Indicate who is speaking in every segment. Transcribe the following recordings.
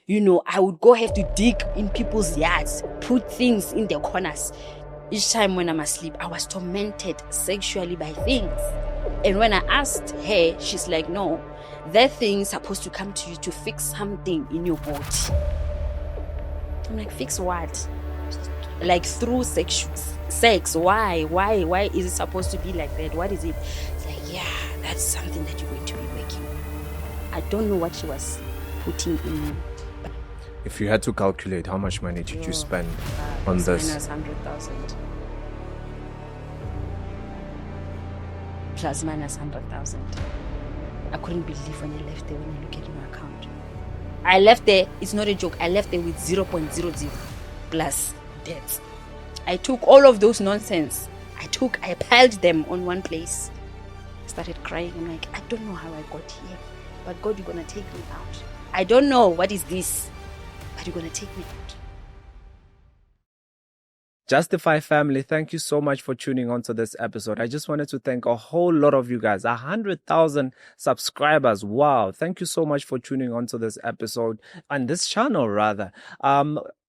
Speaker 1: I would go have to dig in people's yards, put things in their corners. Each time when I'm asleep, I was tormented sexually by things. And when I asked her, she's like, no, that thing is supposed to come to you to fix something in your body. I'm like, fix what? Like through sex. Why is it supposed to be like that? What is it? It's like, yeah, that's something that you're going to be working on. I don't know what she was putting in me.
Speaker 2: If you had to calculate, how much money did you spend on this?
Speaker 1: Minus 100,000. Plus minus 100,000. I couldn't believe when I left there, when I look at my account. I left there, it's not a joke, I left there with 0.00 plus debt. I took all of those nonsense. I piled them on one place. I started crying. I'm like, I don't know how I got here. But God, you're going to take me out. I don't know what is this, but you're going to take me out.
Speaker 2: Justify family, thank you so much for tuning on to this episode. I just wanted to thank a whole lot of you guys, 100,000 subscribers. Wow. Thank you so much for tuning on to this episode on this channel rather.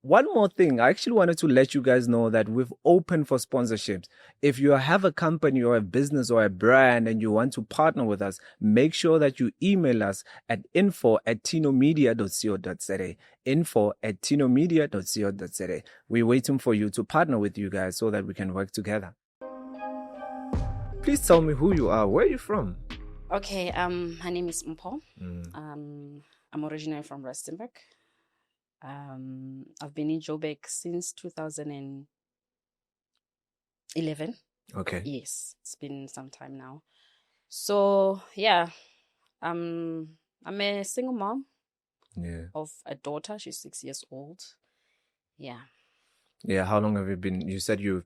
Speaker 2: One more thing, I actually wanted to let you guys know that we've opened for sponsorships. If you have a company or a business or a brand and you want to partner with us, make sure that you email us at info@tinomedia.co.za. info@tinomedia.co.za. We're waiting for you to partner with you guys so that we can work together. Please tell me who you are. Where are you from?
Speaker 1: Okay, my name is Mpho. I'm originally from Rustenburg. I've been in Joburg since 2011.
Speaker 2: Okay.
Speaker 1: Yes, it's been some time now. So yeah, I'm a single mom of a daughter. She's 6 years old. Yeah.
Speaker 2: Yeah, how long have you been? You said you've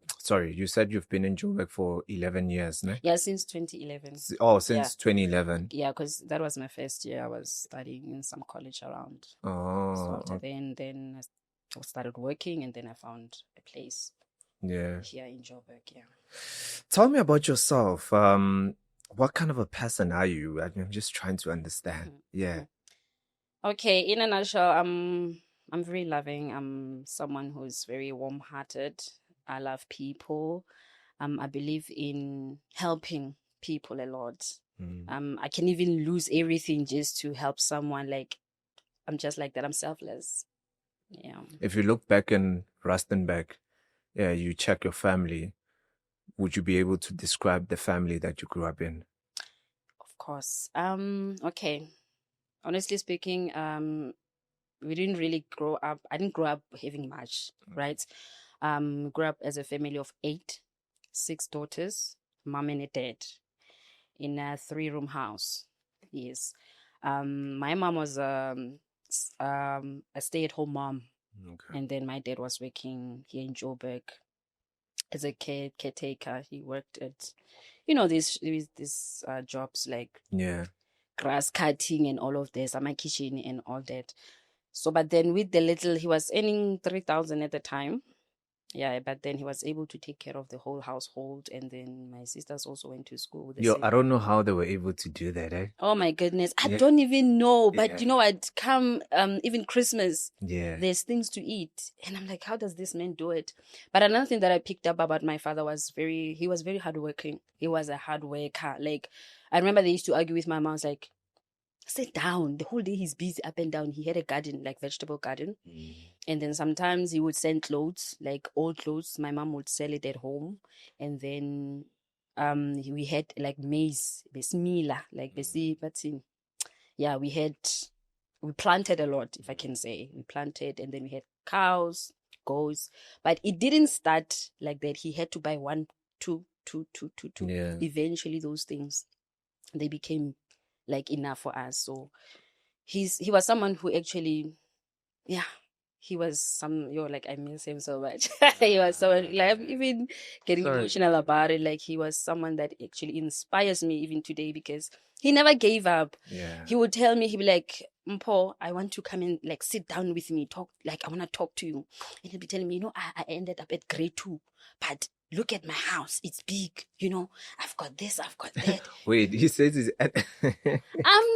Speaker 2: been in Joburg for 11 years, no?
Speaker 1: Yeah, since 2011.
Speaker 2: Oh, since 2011.
Speaker 1: Yeah, because that was my first year. I was studying in some college around.
Speaker 2: Oh.
Speaker 1: So after then I started working, and then I found a place.
Speaker 2: Yeah.
Speaker 1: Here in Joburg, yeah.
Speaker 2: Tell me about yourself. What kind of a person are you? I'm just trying to understand. Yeah.
Speaker 1: Okay, in a nutshell, I'm very loving. I'm someone who's very warm-hearted. I love people. I believe in helping people a lot. I can even lose everything just to help someone. Like, I'm just like that. I'm selfless. Yeah.
Speaker 2: If you look back in Rustenburg, you check your family, would you be able to describe the family that you grew up in?
Speaker 1: Of course. Okay. Honestly speaking, we didn't really grow up. I didn't grow up having much, right? Grew up as a family of 6 daughters, mom and a dad, in a 3-room house. Yes. My mom was a stay-at-home mom. Okay. And then my dad was working here in Joburg as a caretaker. He worked at, these jobs like grass cutting and all of this, my kitchen and all that. So, but then with the little, he was earning 3,000 at the time. Yeah, but then he was able to take care of the whole household. And then my sisters also went to school.
Speaker 2: I don't know how they were able to do that, eh?
Speaker 1: Oh my goodness. I don't even know. But I'd come, even Christmas, there's things to eat. And I'm like, how does this man do it? But another thing that I picked up about my father was he was very hardworking. He was a hard worker. Like, I remember they used to argue with my mom. I was like, sit down. The whole day he's busy up and down. He had a garden, like vegetable garden. And then sometimes he would send clothes, like old clothes. My mom would sell it at home. And then we had like maize, besmila, like besi, but yeah, we planted a lot, if I can say. We planted, and then we had cows, goats. But it didn't start like that. He had to buy 1, 2. Yeah. Eventually those things, they became like enough for us. So he was someone who actually, he was I miss him so much. He was someone, like, I'm even getting emotional about it. Like, he was someone that actually inspires me even today, because he never gave up. Yeah. He would tell me, he'd be like, Mpho, I want to come and like sit down with me, talk, like I want to talk to you. And he'd be telling me, I ended up at grade 2, but look at my house. It's big, I've got this, I've got that.
Speaker 2: Wait, he says
Speaker 1: I'm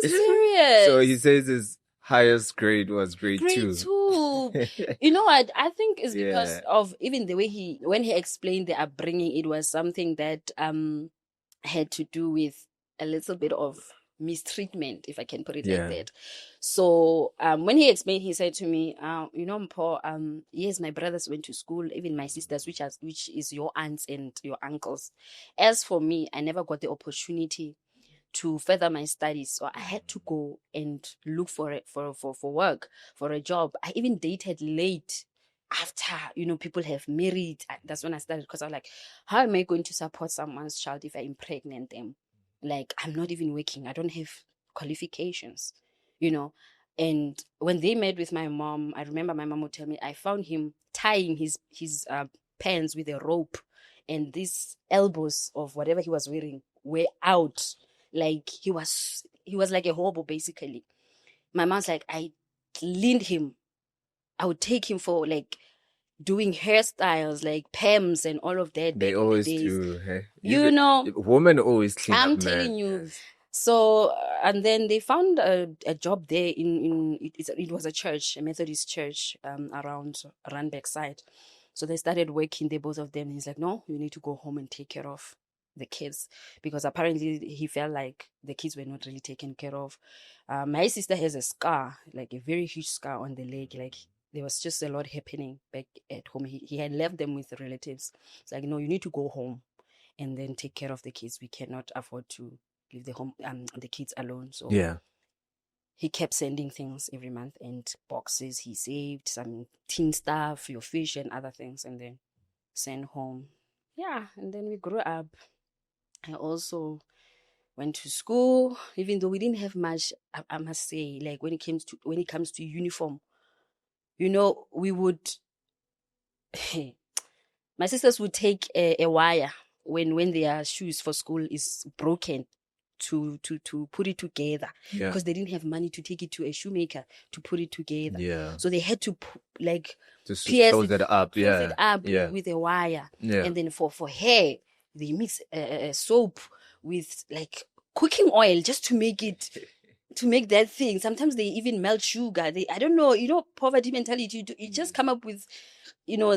Speaker 1: serious.
Speaker 2: So he says highest grade was grade
Speaker 1: Grade
Speaker 2: 2.
Speaker 1: You know what? I think it's because of even the way when he explained the upbringing, it was something that had to do with a little bit of mistreatment, if I can put it like that. So when he explained, he said to me, Mpho, yes, my brothers went to school, even my sisters, which is your aunts and your uncles. As for me, I never got the opportunity to further my studies, so I had to go and look for work, for a job. I even dated late after people have married. That's when I started, because I was like, how am I going to support someone's child if I impregnate them? Like, I'm not even working, I don't have qualifications. And when they met with my mom, I remember my mom would tell me, I found him tying his pants with a rope, and these elbows of whatever he was wearing were out. Like, he was like a hobo, basically. My mom's like, I cleaned him. I would take him for like doing hairstyles, like perms and all of that.
Speaker 2: They always do. Hey? Women always clean
Speaker 1: I'm
Speaker 2: up,
Speaker 1: telling you.
Speaker 2: Yes.
Speaker 1: So, and then they found a job there it was a church, a Methodist church, around Randburg side. So they started working there, both of them. He's like, no, you need to go home and take care of the kids, because apparently he felt like the kids were not really taken care of. My sister has a scar, like a very huge scar on the leg. Like, there was just a lot happening back at home. He had left them with the relatives. It's like, no, you need to go home and then take care of the kids. We cannot afford to leave the kids alone. So he kept sending things every month, and boxes he saved, some teen stuff, your fish and other things, and then send home. Yeah, and then we grew up. I also went to school, even though we didn't have much. I must say, like, when it comes to uniform, we would. My sisters would take a wire when their shoes for school is broken, to put it together, because they didn't have money to take it to a shoemaker to put it together. So they had to
Speaker 2: close it up
Speaker 1: with a wire. And then for hair, they mix soap with like cooking oil just to make that thing. Sometimes they even melt sugar. I don't know, poverty mentality. You just come up with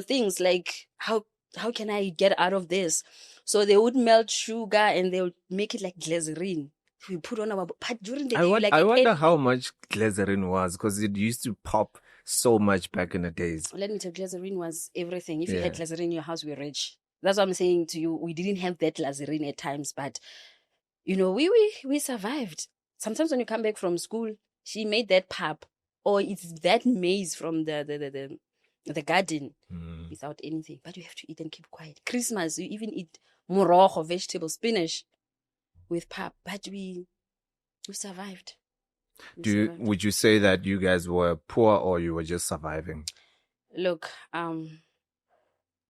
Speaker 1: things like, how can I get out of this? So they would melt sugar and they would make it like glycerin. We put on our, but during the day,
Speaker 2: I wonder how much glycerin was, because it used to pop so much back in the days.
Speaker 1: Let me tell you, glycerin was everything. If you had glycerin in your house, we were rich. That's what I'm saying to you. We didn't have that glycerin at times, but we survived. Sometimes when you come back from school, she made that pap, or it's that maize from the garden, without anything. But you have to eat and keep quiet. Christmas, you even eat morogo, vegetable, spinach with pap. But we survived.
Speaker 2: Would you say that you guys were poor, or you were just surviving?
Speaker 1: Look,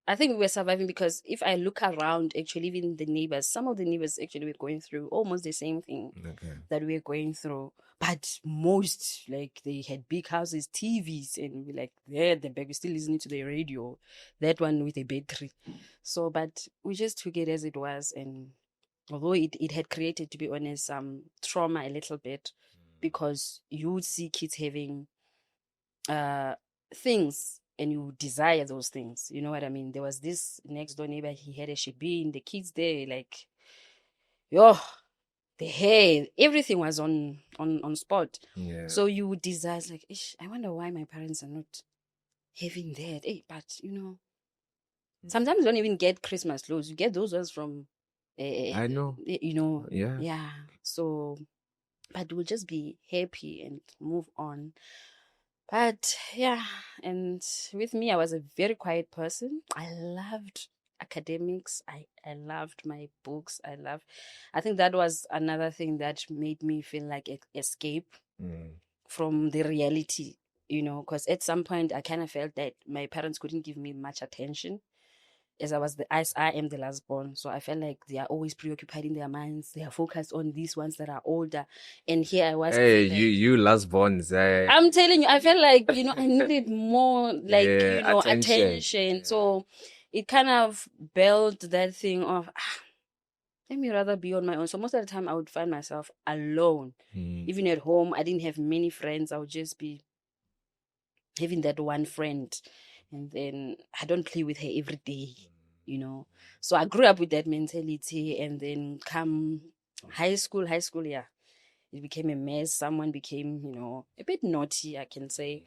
Speaker 1: I think we were surviving, because if I look around, actually, even the neighbors, some of the neighbors actually were going through almost the same thing that we're going through. But most, like, they had big houses, TVs, and we're like, the back, we're still listening to the radio, that one with a battery. So, but we just took it as it was. And although it had created, to be honest, trauma a little bit, because you would see kids having things, and you desire those things. You know what I mean? There was this next door neighbor, he had a shebeen, the kids there, like, the hair, everything was on spot. So you would desire, like, I wonder why my parents are not having that. But sometimes you don't even get Christmas clothes. You get those ones from
Speaker 2: I know.
Speaker 1: Yeah. So, but we'll just be happy and move on. But yeah, and with me, I was a very quiet person. I loved academics. I loved my books. I think that was another thing that made me feel like escape from the reality, because at some point I kind of felt that my parents couldn't give me much attention, as I am the last born. So I felt like they are always preoccupied in their minds. They are focused on these ones that are older. And here I was.
Speaker 2: Hey, you last borns.
Speaker 1: I'm telling you, I felt like, I needed more, like, attention. So it kind of built that thing of, let me rather be on my own. So most of the time I would find myself alone. Even at home, I didn't have many friends. I would just be having that one friend. And then I don't play with her every day, you know. So I grew up with that mentality. And then come high school, yeah, it became a mess. Someone became, you know, a bit naughty, I can say.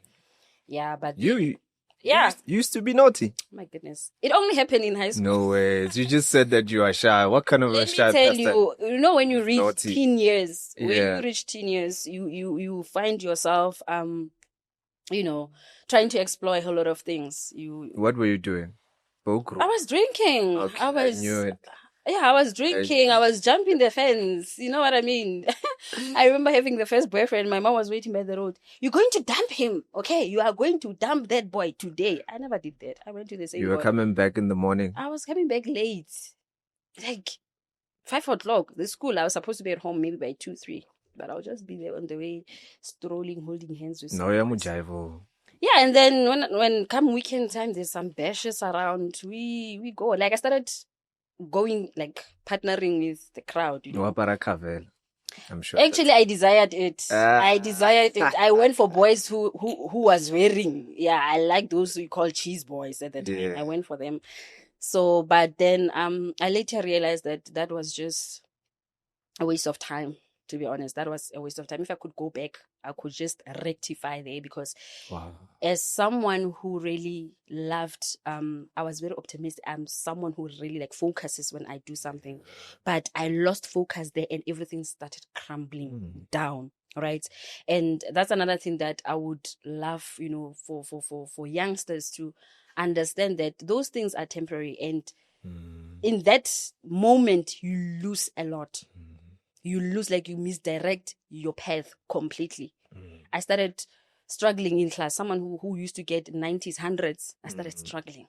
Speaker 1: Yeah, but
Speaker 2: You
Speaker 1: yeah,
Speaker 2: used to be naughty.
Speaker 1: my goodness, it only happened in high school.
Speaker 2: No ways. You just said that you are shy. What kind of a shy
Speaker 1: Let me tell
Speaker 2: person?
Speaker 1: you, you know, when you reach
Speaker 2: Naughty.
Speaker 1: teen years, when
Speaker 2: Yeah.
Speaker 1: you reach teen years, you find yourself, you know, trying to explore a whole lot of things.
Speaker 2: What were you doing?
Speaker 1: I was drinking.
Speaker 2: Okay,
Speaker 1: I
Speaker 2: knew it.
Speaker 1: Yeah, I was drinking. I was jumping the fence. You know what I mean? I remember having the first boyfriend. My mom was waiting by the road. You're going to dump him, okay? You are going to dump that boy today. I never did that. I went to the same.
Speaker 2: You were coming back in the morning.
Speaker 1: I was coming back late, like 5 o'clock. The school. I was supposed to be at home maybe by 2, 3, but I'll just be there on the way, strolling, holding hands with.
Speaker 2: No, I'm Mujaivo.
Speaker 1: Yeah, and then when come weekend time, there's some bashes around. We go. Like I started going, like partnering with the crowd, you know.
Speaker 2: I'm sure.
Speaker 1: Actually, I desired it. I went for boys who was wearing. Yeah, I like those we call cheese boys at the time. Yeah. I went for them. So, but then I later realized that was just a waste of time. To be honest, that was a waste of time. If I could go back, I could just rectify there, because as someone who really loved, I was very optimistic. I'm someone who really like focuses when I do something, but I lost focus there and everything started crumbling down. Right. And that's another thing that I would love, you know, for youngsters to understand, that those things are temporary. And in that moment, you lose a lot. You lose, like you misdirect your path completely. I started struggling in class. Someone who used to get 90s, 100s, I started struggling.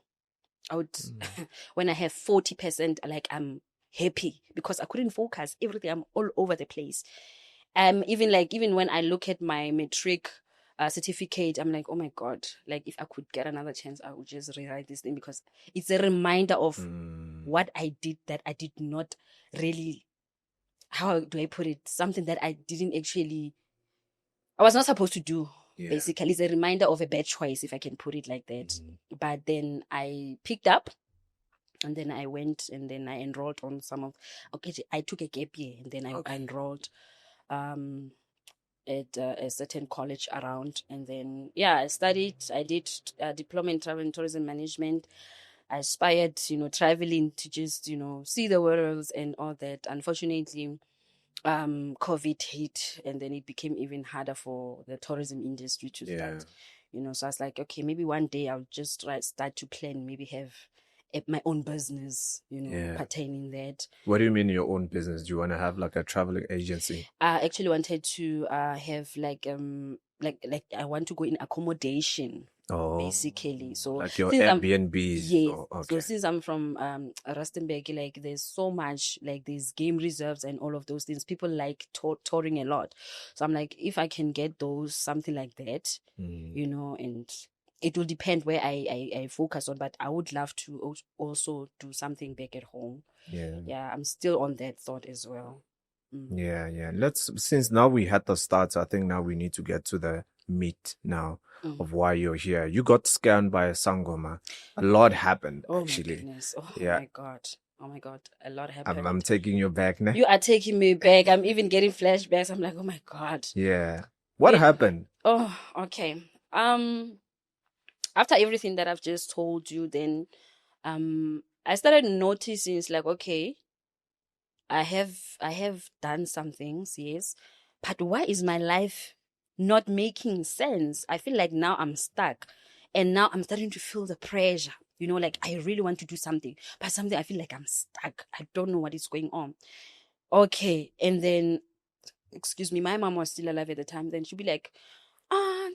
Speaker 1: I would, when I have 40%, like I'm happy because I couldn't focus. Everything, I'm all over the place. Even when I look at my matric certificate, I'm like, oh my God, like if I could get another chance, I would just rewrite this thing, because it's a reminder of what I did that I did not really, how do I put it? Something that I was not supposed to do. Yeah. Basically, it's a reminder of a bad choice, if I can put it like that. But then I picked up, and then I went, and then I enrolled on I took a gap year, and then I enrolled at a certain college around. And then, I did a diploma in travel and tourism management. I aspired, you know, traveling to just, you know, see the world and all that. Unfortunately, COVID hit, and then it became even harder for the tourism industry to start. You know, so I was like, okay, maybe one day I'll just start to plan, maybe have my own business, you know, pertaining that.
Speaker 2: What do you mean your own business? Do you want to have like a traveling agency?
Speaker 1: I actually wanted to have like I want to go in accommodation. Basically, so
Speaker 2: like your Airbnbs.
Speaker 1: Yes. So since I'm from Rustenburg, like there's so much, like there's game reserves and all of those things. People like touring a lot, so I'm like, if I can get those, something like that, you know, and it will depend where I focus on. But I would love to also do something back at home. Yeah, I'm still on that thought as well.
Speaker 2: Yeah. Since now we had the start, I think now we need to get to the meat now of why you're here. You got scammed by a Sangoma. A lot happened, actually.
Speaker 1: My goodness. My God. Oh my God. A lot happened.
Speaker 2: I'm taking you back now.
Speaker 1: You are taking me back. I'm even getting flashbacks. I'm like, oh my God.
Speaker 2: Yeah. What happened?
Speaker 1: Oh, okay. After everything that I've just told you, then I started noticing, it's like, okay, I have done some things, yes, but why is my life not making sense? I feel like now I'm stuck, and now I'm starting to feel the pressure. You know, like I really want to do something, but something I feel like I'm stuck. I don't know what is going on. Okay, and then, excuse me, my mom was still alive at the time. Then she'd be like,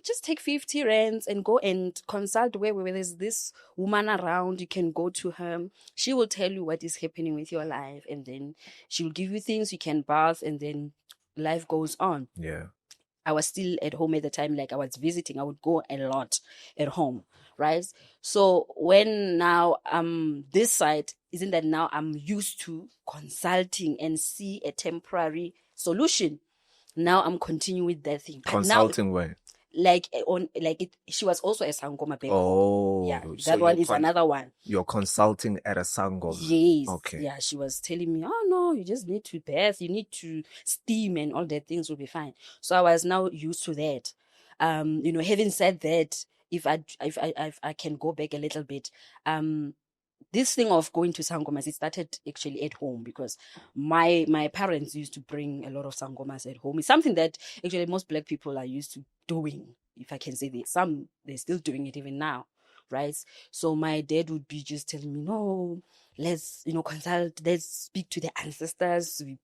Speaker 1: just take 50 rands and go and consult where there's this woman around. You can go to her. She will tell you what is happening with your life, and then she will give you things you can bath, and then life goes on.
Speaker 2: Yeah.
Speaker 1: I was still at home at the time, like I was visiting. I would go a lot at home, right? So when now this side, isn't that now I'm used to consulting and see a temporary solution. Now I'm continuing with that thing. But
Speaker 2: consulting
Speaker 1: now,
Speaker 2: way.
Speaker 1: She was also a Sangoma back
Speaker 2: home.
Speaker 1: Yeah, that one is another one.
Speaker 2: You're consulting at a Sangoma.
Speaker 1: Yes.
Speaker 2: Okay.
Speaker 1: Yeah, she was telling me, oh no, you just need to bath, you need to steam, and all that things will be fine. So I was now used to that. Having said that, if I can go back a little bit, this thing of going to sangomas, it started actually at home, because my parents used to bring a lot of sangomas at home. It's something that actually most Black people are used to doing, if I can say this. Some, they're still doing it even now, right? So my dad would be just telling me, no, let's consult, let's speak to the ancestors. We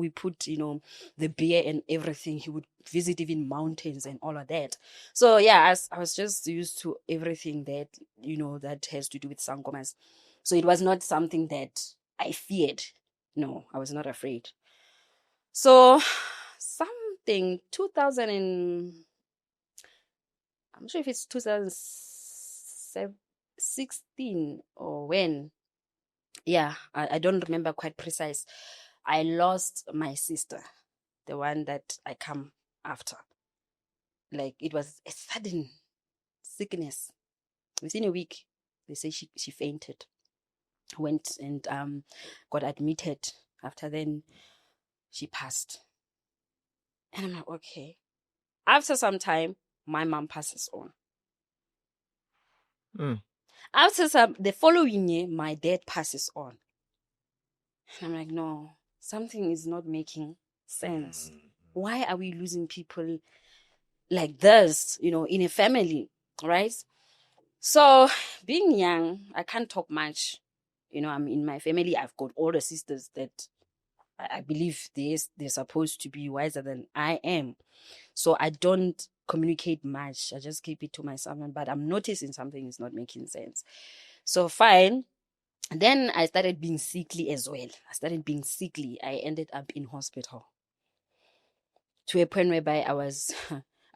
Speaker 1: put the beer and everything. He would visit even mountains and all of that. So yeah, I was just used to everything that that has to do with sangomas. So it was not something that I feared. No, I was not afraid. So something 2000 and I'm not sure if it's 2016 or when. Yeah, I don't remember quite precise. I lost my sister, the one that I come after. Like, it was a sudden sickness. Within a week, they say she fainted. Went and got admitted. After then, she passed. And I'm like, okay. After some time, my mom passes on. After the following year, my dad passes on. And I'm like, no, something is not making sense. Why are we losing people like this, in a family, right? So, being young, I can't talk much. I'm in my family. I've got older sisters that I believe they're supposed to be wiser than I am. So I don't communicate much. I just keep it to myself. But I'm noticing something is not making sense. So fine. And then I started being sickly as well. I ended up in hospital. To a point whereby I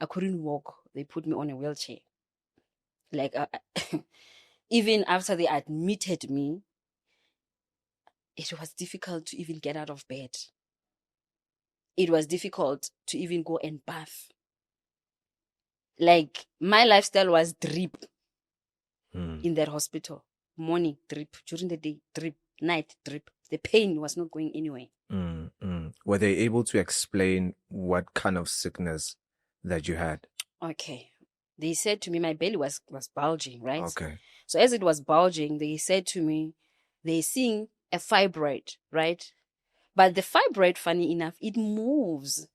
Speaker 1: couldn't walk. They put me on a wheelchair. Like, even after they admitted me, it was difficult to even get out of bed. It was difficult to even go and bath. Like, my lifestyle was drip in that hospital. Morning, drip. During the day, drip. Night, drip. The pain was not going anywhere.
Speaker 2: Were they able to explain what kind of sickness that you had?
Speaker 1: Okay. They said to me, my belly was bulging, right?
Speaker 2: Okay.
Speaker 1: So as it was bulging, they said to me, they're seeing a fibroid, right? But the fibroid, funny enough, it moves.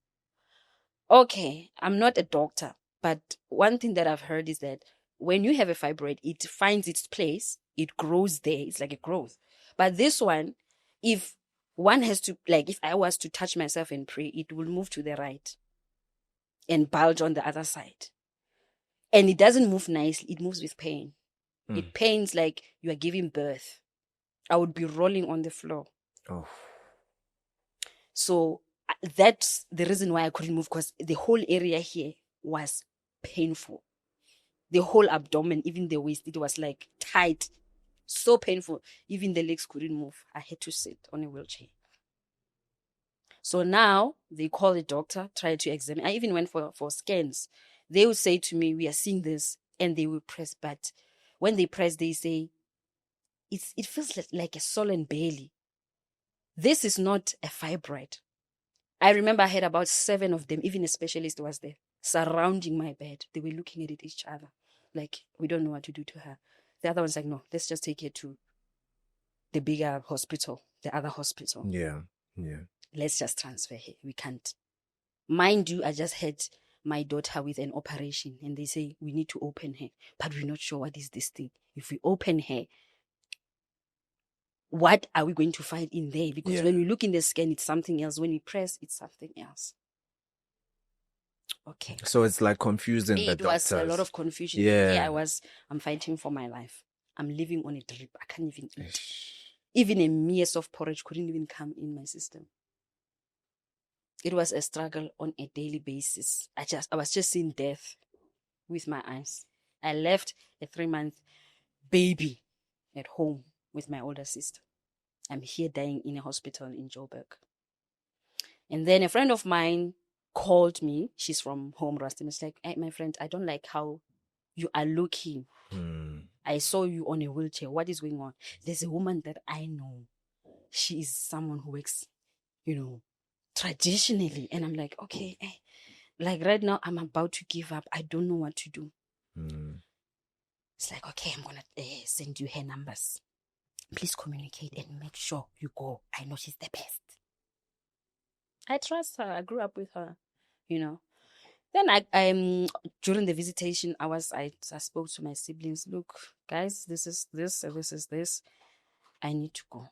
Speaker 1: Okay, I'm not a doctor, but one thing that I've heard is that when you have a fibroid, it finds its place, it grows there, it's like a growth. But this one, if one has to, like, if I was to touch myself and pray, it will move to the right and bulge on the other side. And it doesn't move nicely, it moves with pain. It pains like you are giving birth. I would be rolling on the floor.
Speaker 2: Oh.
Speaker 1: So that's the reason why I couldn't move, because the whole area here was painful. The whole abdomen, even the waist, it was like tight. So painful. Even the legs couldn't move. I had to sit on a wheelchair. So now they call the doctor, try to examine. I even went for scans. They would say to me, we are seeing this, and they will press. But when they press, they say, it feels like a swollen belly. This is not a fibroid. I remember I had about 7 of them. Even a specialist was there, surrounding my bed. They were looking at each other, like, we don't know what to do to her. The other one's like, no, let's just take her to the bigger hospital, the other hospital.
Speaker 2: Yeah.
Speaker 1: Let's just transfer her. We can't. Mind you, I just had my daughter with an operation, and they say, we need to open her, but we're not sure what is this thing. If we open her, what are we going to find in there? Because when we look in the scan, it's something else. When we press, it's something else. Okay.
Speaker 2: So it's like confusing the doctors.
Speaker 1: It was a lot of confusion.
Speaker 2: Yeah.
Speaker 1: I'm fighting for my life. I'm living on a drip. I can't even eat. Even a mere soft porridge couldn't even come in my system. It was a struggle on a daily basis. I was just seeing death with my eyes. I left a 3-month baby at home with my older sister. I'm here dying in a hospital in Joburg. And then a friend of mine called me. She's from home, Rusty. It's like, hey, my friend, I don't like how you are looking. I saw you on a wheelchair. What is going on? There's a woman that I know. She is someone who works, traditionally. And I'm like, okay, like right now I'm about to give up. I don't know what to do. It's like, okay, I'm going to send you her numbers. Please communicate and make sure you go. I know she's the best. I trust her. I grew up with her, Then I during the visitation hours, I spoke to my siblings. Look, guys, this is this, this is this. I need to go.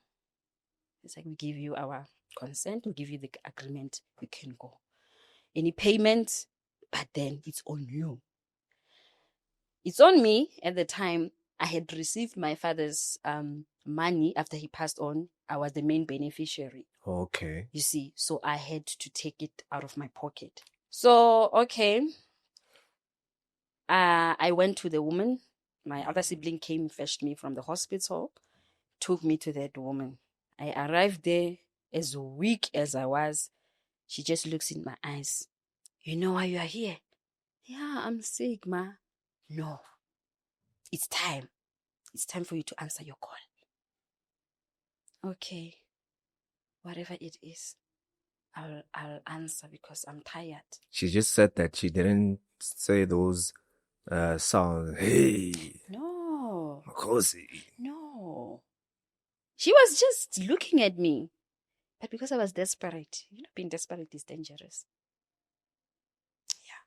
Speaker 1: It's like, we give you our consent, we give you the agreement, you can go. Any payment, but then it's on you. It's on me. At the time, I had received my father's money after he passed on. I was the main beneficiary.
Speaker 2: Okay.
Speaker 1: You see, so I had to take it out of my pocket. So, okay. I went to the woman. My other sibling came and fetched me from the hospital, took me to that woman. I arrived there as weak as I was. She just looks in my eyes. You know why you are here? Yeah, I'm sick, ma. No. It's time. It's time for you to answer your call. Okay. Whatever it is, I'll answer because I'm tired.
Speaker 2: She just said that. She didn't say those sounds. Hey.
Speaker 1: No.
Speaker 2: Makosi.
Speaker 1: No. She was just looking at me. But because I was desperate, being desperate is dangerous. Yeah.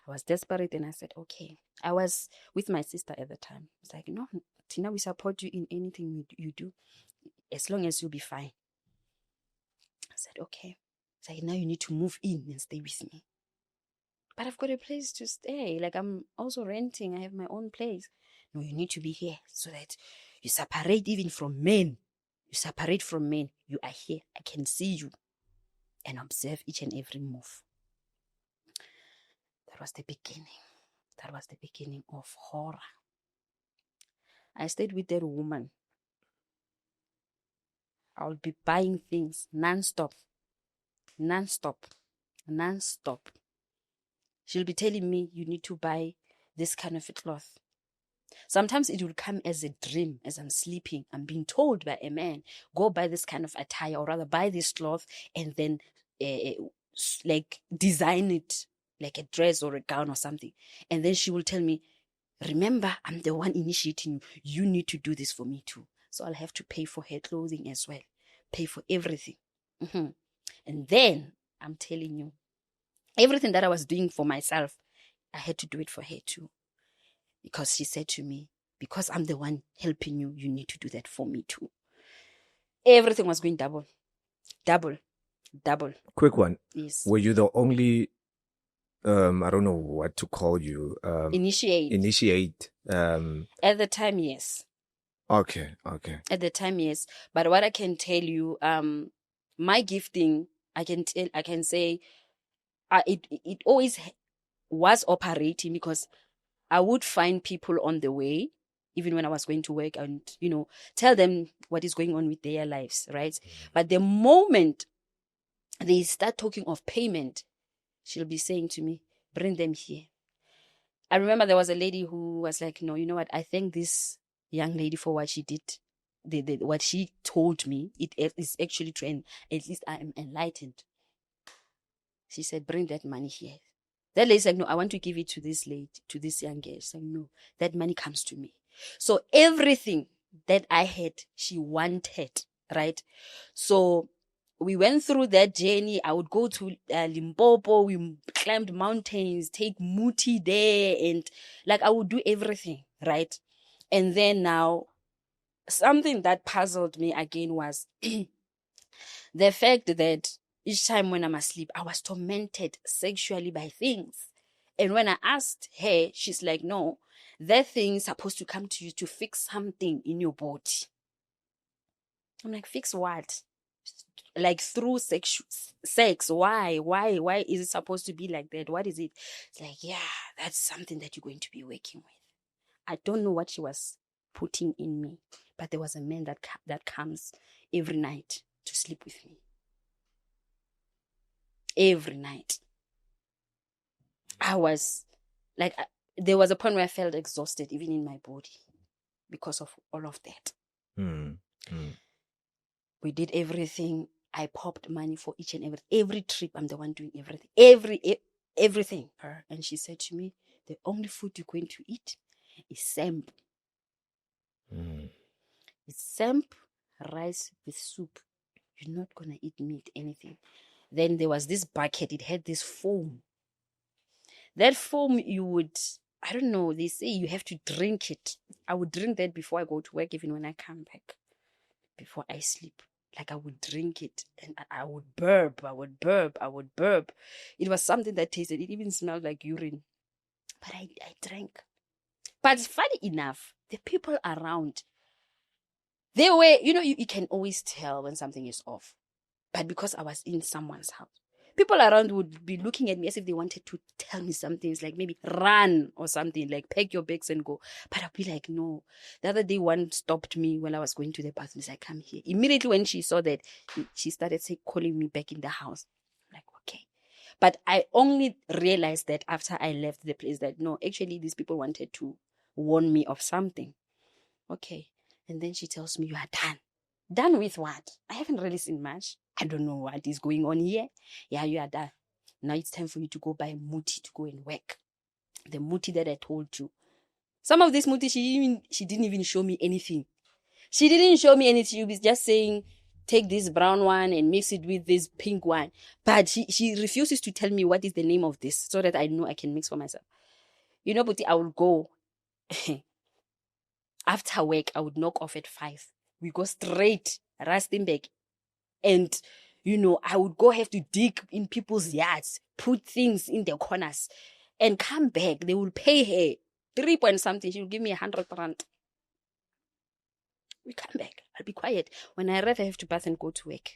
Speaker 1: I was desperate and I said, okay. I was with my sister at the time. It's like, no, Tina, we support you in anything you do, as long as you'll be fine. I said, okay. It's like, now you need to move in and stay with me. But I've got a place to stay. Like, I'm also renting. I have my own place. No, you need to be here so that you separate even from men. You separate from men. You are here. I can see you and observe each and every move. That was the beginning. That was the beginning of horror. I stayed with that woman. I'll be buying things non-stop. Non-stop. Non-stop. She'll be telling me, you need to buy this kind of a cloth. Sometimes it will come as a dream as I'm sleeping. I'm being told by a man, go buy this kind of attire, or rather buy this cloth and then like design it like a dress or a gown or something. And then she will tell me, remember, I'm the one initiating you. You need to do this for me too. So I'll have to pay for her clothing as well. Pay for everything. And then, I'm telling you, everything that I was doing for myself, I had to do it for her too. Because she said to me, because I'm the one helping you, you need to do that for me too. Everything was going double. Double. Double.
Speaker 2: Quick one.
Speaker 1: Yes.
Speaker 2: Were you the only, I don't know what to call you. Initiate.
Speaker 1: At the time, yes.
Speaker 2: Okay.
Speaker 1: At the time, yes. But what I can tell you, my gifting, I can say, it always was operating because I would find people on the way, even when I was going to work, and, tell them what is going on with their lives, right? But the moment they start talking of payment, she'll be saying to me, bring them here. I remember there was a lady who was like, no, you know what? I thank this young lady for what she did. What she told me, it is actually true, at least I am enlightened. She said, bring that money here. That lady said, no, I want to give it to this lady, to this young girl. She said, no, that money comes to me. So everything that I had, she wanted, right? So we went through that journey. I would go to Limpopo. We climbed mountains, take muti there, and like I would do everything, right? And then now, something that puzzled me again was the fact that each time when I'm asleep, I was tormented sexually by things. And when I asked her, she's like, no, that thing is supposed to come to you to fix something in your body. I'm like, fix what? Like through sex. Why is it supposed to be like that? What is it? It's like, yeah, that's something that you're going to be working with. I don't know what she was putting in me, But there was a man that comes every night to sleep with me. Every night. I was like, there was a point where I felt exhausted, even in my body, because of all of that. We did everything. I popped money for each and every trip. I'm the one doing everything. Everything. And she said to me, the only food you're going to eat is samp. It's samp, rice with soup. You're not going to eat meat, anything. Then there was this bucket. It had this foam. That foam, you would, I don't know, they say you have to drink it. I would drink that before I go to work, even when I come back, before I sleep. Like I would drink it and I would burp. It was something that tasted, it even smelled like urine. But I drank. But funny enough, the people around, they were, you can always tell when something is off. But because I was in someone's house, people around would be looking at me as if they wanted to tell me something. It's like maybe run or something, like pack your bags and go. But I'd be like, no. The other day, one stopped me when I was going to the bathroom. She's like, come here. Immediately when she saw that, she started calling me back in the house. I'm like, okay. But I only realized that after I left the place that, no, actually these people wanted to warn me of something. Okay. And then she tells me, you are done. Done with what? I haven't really seen much. I don't know what is going on here. Yeah, you are done. Now it's time for you to go buy muti to go and work. The muti that I told you. Some of this muti, she didn't even show me anything. She didn't show me anything. She was just saying, take this brown one and mix it with this pink one. But she refuses to tell me what is the name of this so that I know I can mix for myself. Buti, I will go. After work, I would knock off at 5. We go straight, Rustenburg. And, I would go have to dig in people's yards, put things in their corners, and come back. They will pay her 3 point something. She will give me 100 rand. We come back. I'll be quiet. When I arrive, I have to bath and go to work.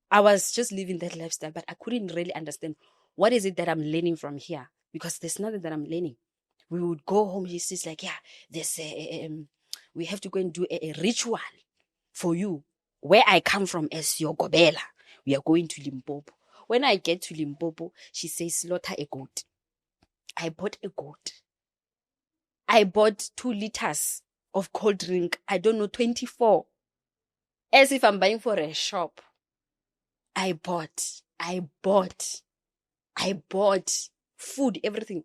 Speaker 1: I was just living that lifestyle, but I couldn't really understand what is it that I'm learning from here, because there's nothing that I'm learning. We would go home. She's like, yeah, there's we have to go and do a ritual for you. Where I come from as your Gobela, we are going to Limpopo. When I get to Limpopo, she says, slaughter a goat. I bought a goat. I bought 2 liters of cold drink. I don't know, 24. As if I'm buying for a shop. I bought food, everything.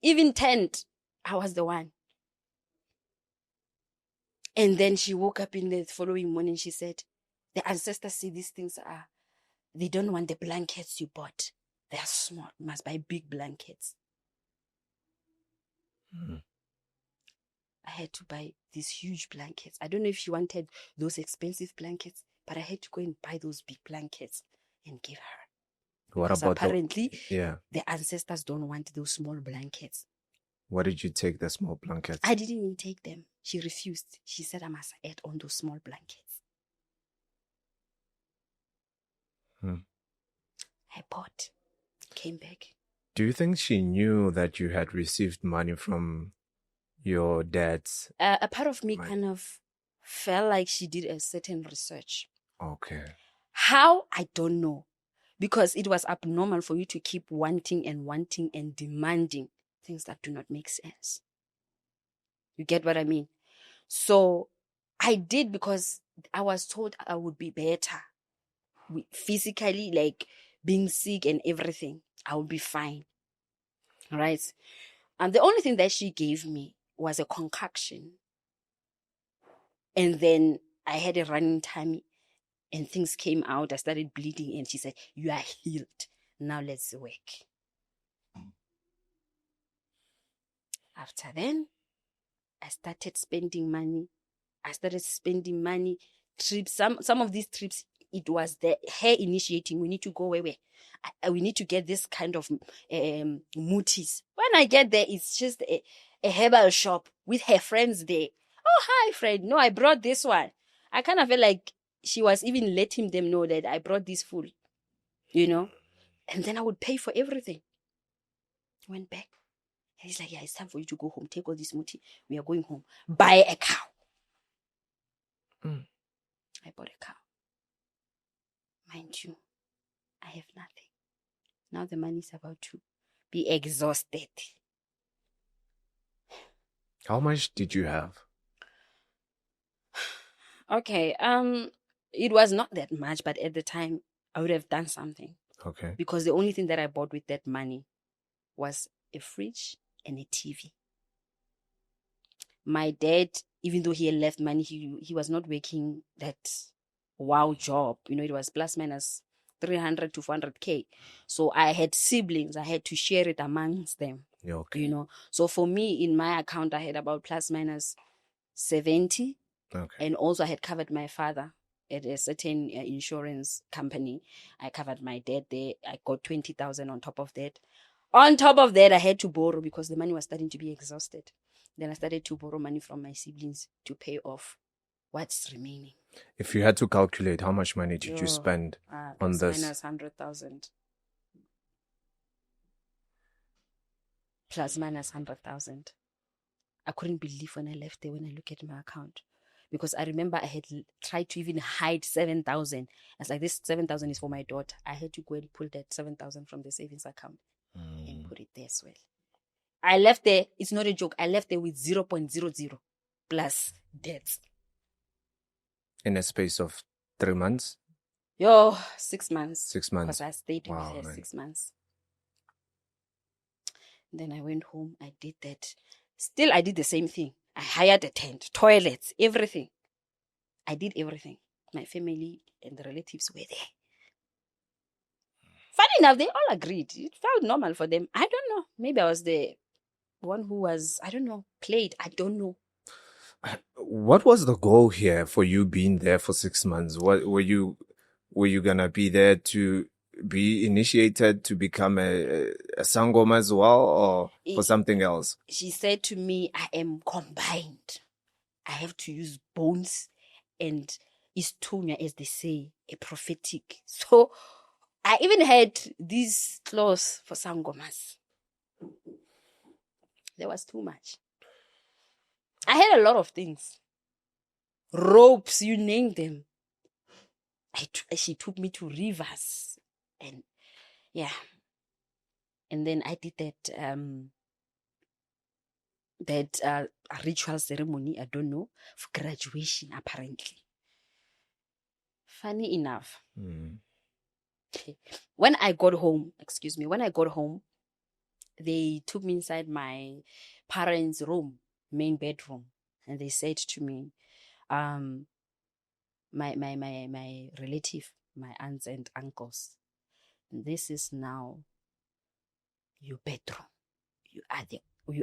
Speaker 1: Even tent. I was the one. And then she woke up in the following morning. She said, the ancestors say these things they don't want the blankets you bought. They are small. You must buy big blankets. I had to buy these huge blankets. I don't know if she wanted those expensive blankets, but I had to go and buy those big blankets and give her.
Speaker 2: What about
Speaker 1: apparently, the ancestors don't want those small blankets.
Speaker 2: What did you take the small blankets?
Speaker 1: I didn't even take them. She refused. She said I must add on those small blankets. I bought. Came back.
Speaker 2: Do you think she knew that you had received money from your dad's?
Speaker 1: A part of me kind of felt like she did a certain research.
Speaker 2: Okay.
Speaker 1: How? I don't know. Because it was abnormal for you to keep wanting and demanding things that do not make sense. You get what I mean? So I did because I was told I would be better. Physically, like being sick and everything, I would be fine. Right? And the only thing that she gave me was a concoction. And then I had a running tummy and things came out. I started bleeding and she said, you are healed. Now let's work. After then, I started spending money. Trips. Some of these trips, it was the hair initiating. We need to go where we need to get this kind of mutis. When I get there, it's just a herbal shop with her friends there. Oh, hi, friend. No, I brought this one. I kind of felt like she was even letting them know that I brought this food, And then I would pay for everything. Went back. And he's like, yeah, it's time for you to go home. Take all this muti. We are going home. Buy a cow. I bought a car. Mind you, I have nothing. Now the money is about to be exhausted.
Speaker 2: How much did you have?
Speaker 1: Okay, it was not that much, but at the time, I would have done something.
Speaker 2: Okay.
Speaker 1: Because the only thing that I bought with that money was a fridge and a TV. My dad, even though he had left money, he was not working that wow job. It was plus minus 300 to 400K. So I had siblings. I had to share it amongst them.
Speaker 2: Yeah, okay.
Speaker 1: So for me, in my account, I had about plus minus 70.
Speaker 2: Okay.
Speaker 1: And also I had covered my father at a certain insurance company. I covered my dad there. I got 20,000 on top of that. On top of that, I had to borrow because the money was starting to be exhausted. Then I started to borrow money from my siblings to pay off what's remaining.
Speaker 2: If you had to calculate, how much money did you spend on this?
Speaker 1: Minus 100,000. Plus minus 100,000. I couldn't believe when I left there when I look at my account. Because I remember I had tried to even hide 7,000. I was like, this 7,000 is for my daughter. I had to go and pull that 7,000 from the savings account and put it there as well. I left there, it's not a joke, I left there with 0.00 plus debts.
Speaker 2: In a space of 3 months?
Speaker 1: 6 months.
Speaker 2: 6 months.
Speaker 1: Because I stayed with her
Speaker 2: man.
Speaker 1: 6 months. Then I went home, I did that. Still, I did the same thing. I hired a tent, toilets, everything. I did everything. My family and the relatives were there. Funny enough, they all agreed. It felt normal for them. I don't know. Maybe I was the one who was, played. I don't know.
Speaker 2: What was the goal here for you being there for 6 months? What were you gonna be there to be initiated to become a Sangoma as well, or for something else?
Speaker 1: She said to me, I am combined. I have to use bones and istunya, as they say, a prophetic. So I even had these clothes for Sangomas. There was too much. I had a lot of things. Ropes, you name them. She took me to rivers. And yeah. And then I did that ritual ceremony, I don't know, for graduation, apparently. Funny enough. When I got home, they took me inside my parents' room, main bedroom, and they said to me, my relative, my aunts and uncles, this is now your bedroom. You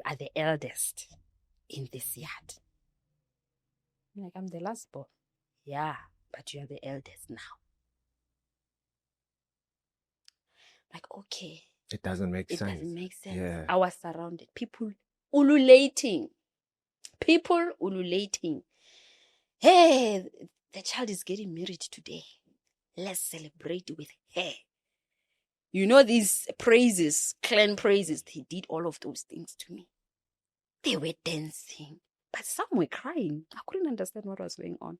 Speaker 1: are the eldest in this yard. I'm like, I'm the last born. Yeah, but you are the eldest now. Like, okay.
Speaker 2: It doesn't make sense.
Speaker 1: It doesn't make sense.
Speaker 2: Yeah.
Speaker 1: I was surrounded. People ululating. Hey, the child is getting married today. Let's celebrate with her. These praises, clan praises, they did all of those things to me. They were dancing, but some were crying. I couldn't understand what was going on.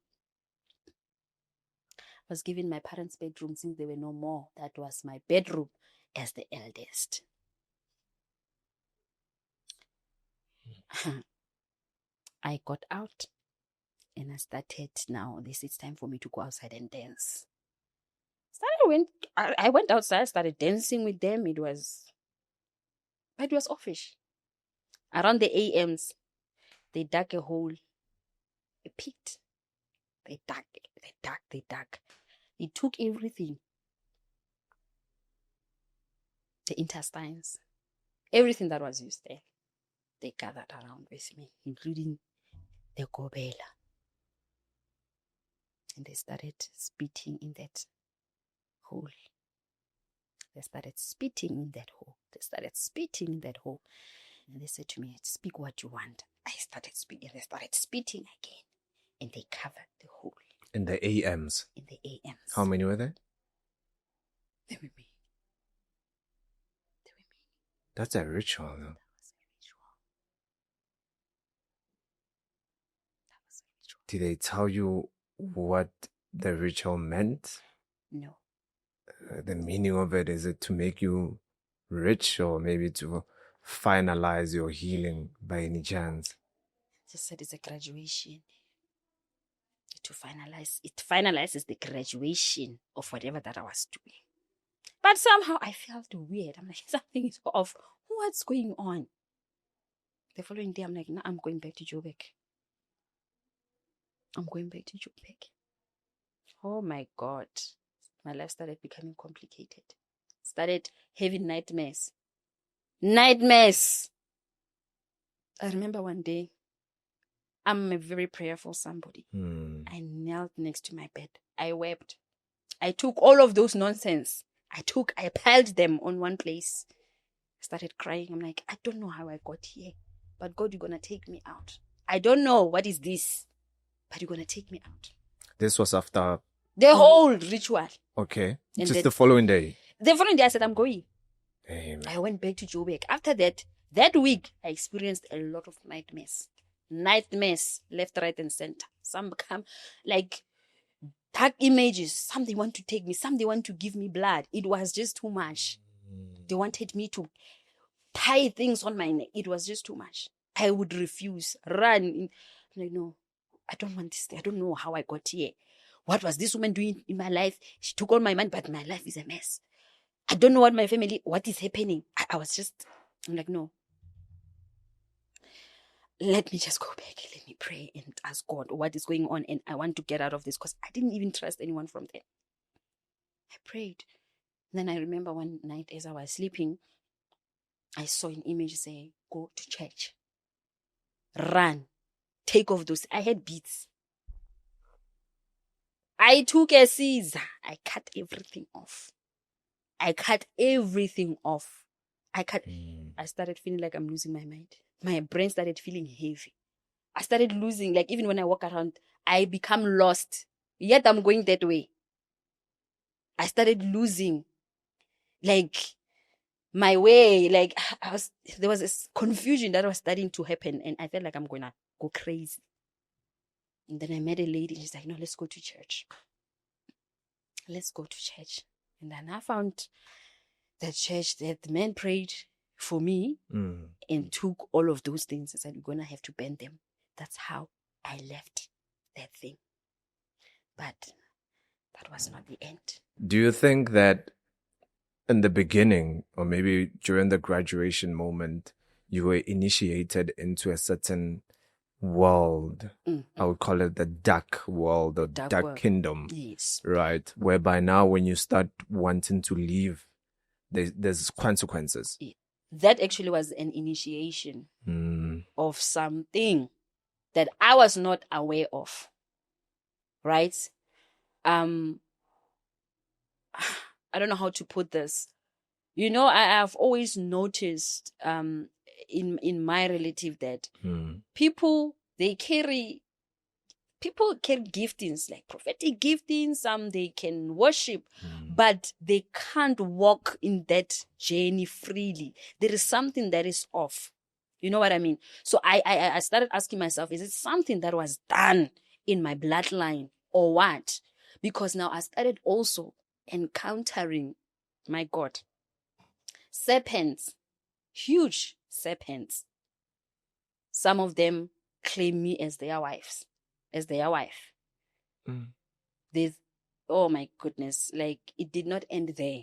Speaker 1: I was given my parents' bedroom since they were no more. That was my bedroom as the eldest. I got out and I started, now it's time for me to go outside and dance. I went outside, started dancing with them. It was offish. Around the AMs, they dug a hole, a pit. They dug. They took everything. The intestines, everything that was used there, they gathered around with me, including the gobela. And they started spitting in that hole. They started spitting in that hole. And they said to me, speak what you want. I started speaking. They started spitting again. And they covered the hole.
Speaker 2: In the AMs?
Speaker 1: In the AMs.
Speaker 2: How many were there?
Speaker 1: There were me.
Speaker 2: That's a ritual, though.
Speaker 1: That was a ritual.
Speaker 2: Did they tell you what the ritual meant?
Speaker 1: No.
Speaker 2: The meaning of it, is it to make you rich or maybe to finalize your healing by any chance?
Speaker 1: Just said it's a graduation. It finalizes the graduation of whatever that I was doing. But somehow I felt weird. I'm like, something is off. What's going on? The following day, I'm like, no, I'm going back to Joburg. Oh my God. My life started becoming complicated. Started having nightmares. I remember one day, I'm a very prayerful somebody. I knelt next to my bed. I wept. I took all of those nonsense. I piled them on one place. I started crying. I'm like, I don't know how I got here, but God, you're going to take me out. I don't know what is this, but you're going to take me out.
Speaker 2: This was after
Speaker 1: the whole ritual.
Speaker 2: Okay. And just the following day?
Speaker 1: The following day, I said, I'm going.
Speaker 2: Amen.
Speaker 1: I went back to Joburg. After that week, I experienced a lot of nightmares. Nightmares, left, right, and center. Some become like dark images. Some they want to take me. Some they want to give me blood. It was just too much. They wanted me to tie things on my neck. It was just too much. I would refuse. Run. I'm like, no, I don't want this. I don't know how I got here. What was this woman doing in my life? She took all my money, but my life is a mess. I don't know what is happening. I'm like, no. Let me just go back. Let me pray and ask God what is going on. And I want to get out of this because I didn't even trust anyone from there. I prayed. Then I remember one night as I was sleeping, I saw an image say, go to church. Run. Take off those. I had beads. I took a scissor. I cut everything off. I started feeling like I'm losing my mind. My brain started feeling heavy. I started losing, like even when I walk around, I become lost. Yet I'm going that way. I started losing, like, my way. Like, there was this confusion that was starting to happen, and I felt like I'm going to go crazy. And then I met a lady, and she's like, no, let's go to church. And then I found that church that the man prayed for me and took all of those things and said, you're going to have to burn them. That's how I left that thing. But that was not the end.
Speaker 2: Do you think that in the beginning, or maybe during the graduation moment, you were initiated into a certain world? I would call it the dark world, or dark kingdom.
Speaker 1: Yes.
Speaker 2: Right? Whereby now when you start wanting to leave, there's consequences.
Speaker 1: That actually was an initiation of something that I was not aware of. Right? I don't know how to put this. You know, I have always noticed in my relative that people carry giftings, like prophetic giftings. Some they can worship, but they can't walk in that journey freely. There is something that is off. You know what I mean? So I started asking myself, is it something that was done in my bloodline or what? Because now I started also encountering, my God, serpents, huge serpents. Some of them claim me as their wife. Oh my goodness, like it did not end there.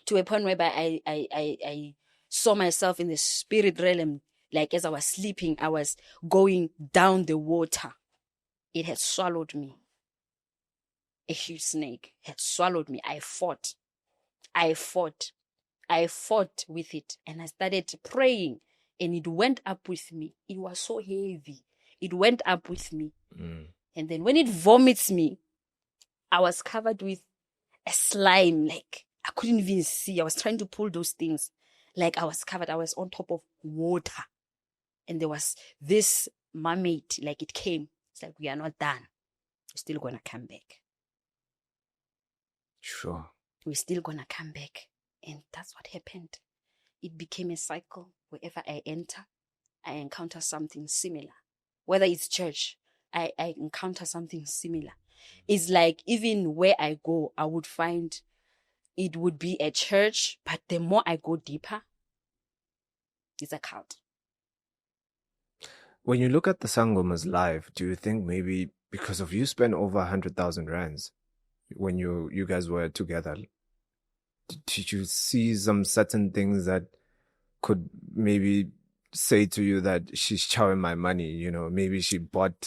Speaker 1: To a point whereby I saw myself in the spirit realm, like as I was sleeping, I was going down the water. It had swallowed me. A huge snake had swallowed me. I fought with it, and I started praying, and it went up with me. It was so heavy. It went up with me. And then when it vomits me, I was covered with a slime. Like, I couldn't even see. I was trying to pull those things. Like, I was covered. I was on top of water. And there was this mermaid, like it came. It's like, we are not done. We're still going to come back.
Speaker 2: Sure.
Speaker 1: We're still going to come back. And that's what happened. It became a cycle. Wherever I enter, I encounter something similar. Whether it's church, I encounter something similar. It's like even where I go, I would find it would be a church, but the more I go deeper, it's a cult.
Speaker 2: When you look at the Sangoma's life, do you think maybe because of you spent over 100,000 rands when you guys were together, did you see some certain things that could maybe say to you that she's chowing my money? You know, maybe she bought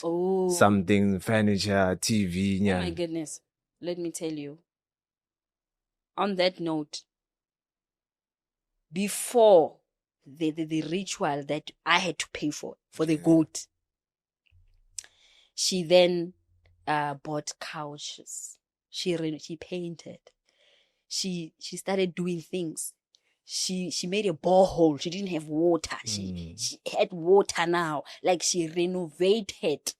Speaker 2: something, furniture, TV.
Speaker 1: Oh my goodness. Let me tell you. On that note, before the ritual that I had to pay for the goat, she then bought couches. She painted. She started doing things. She made a borehole. She didn't have water. She had water now. Like, she renovated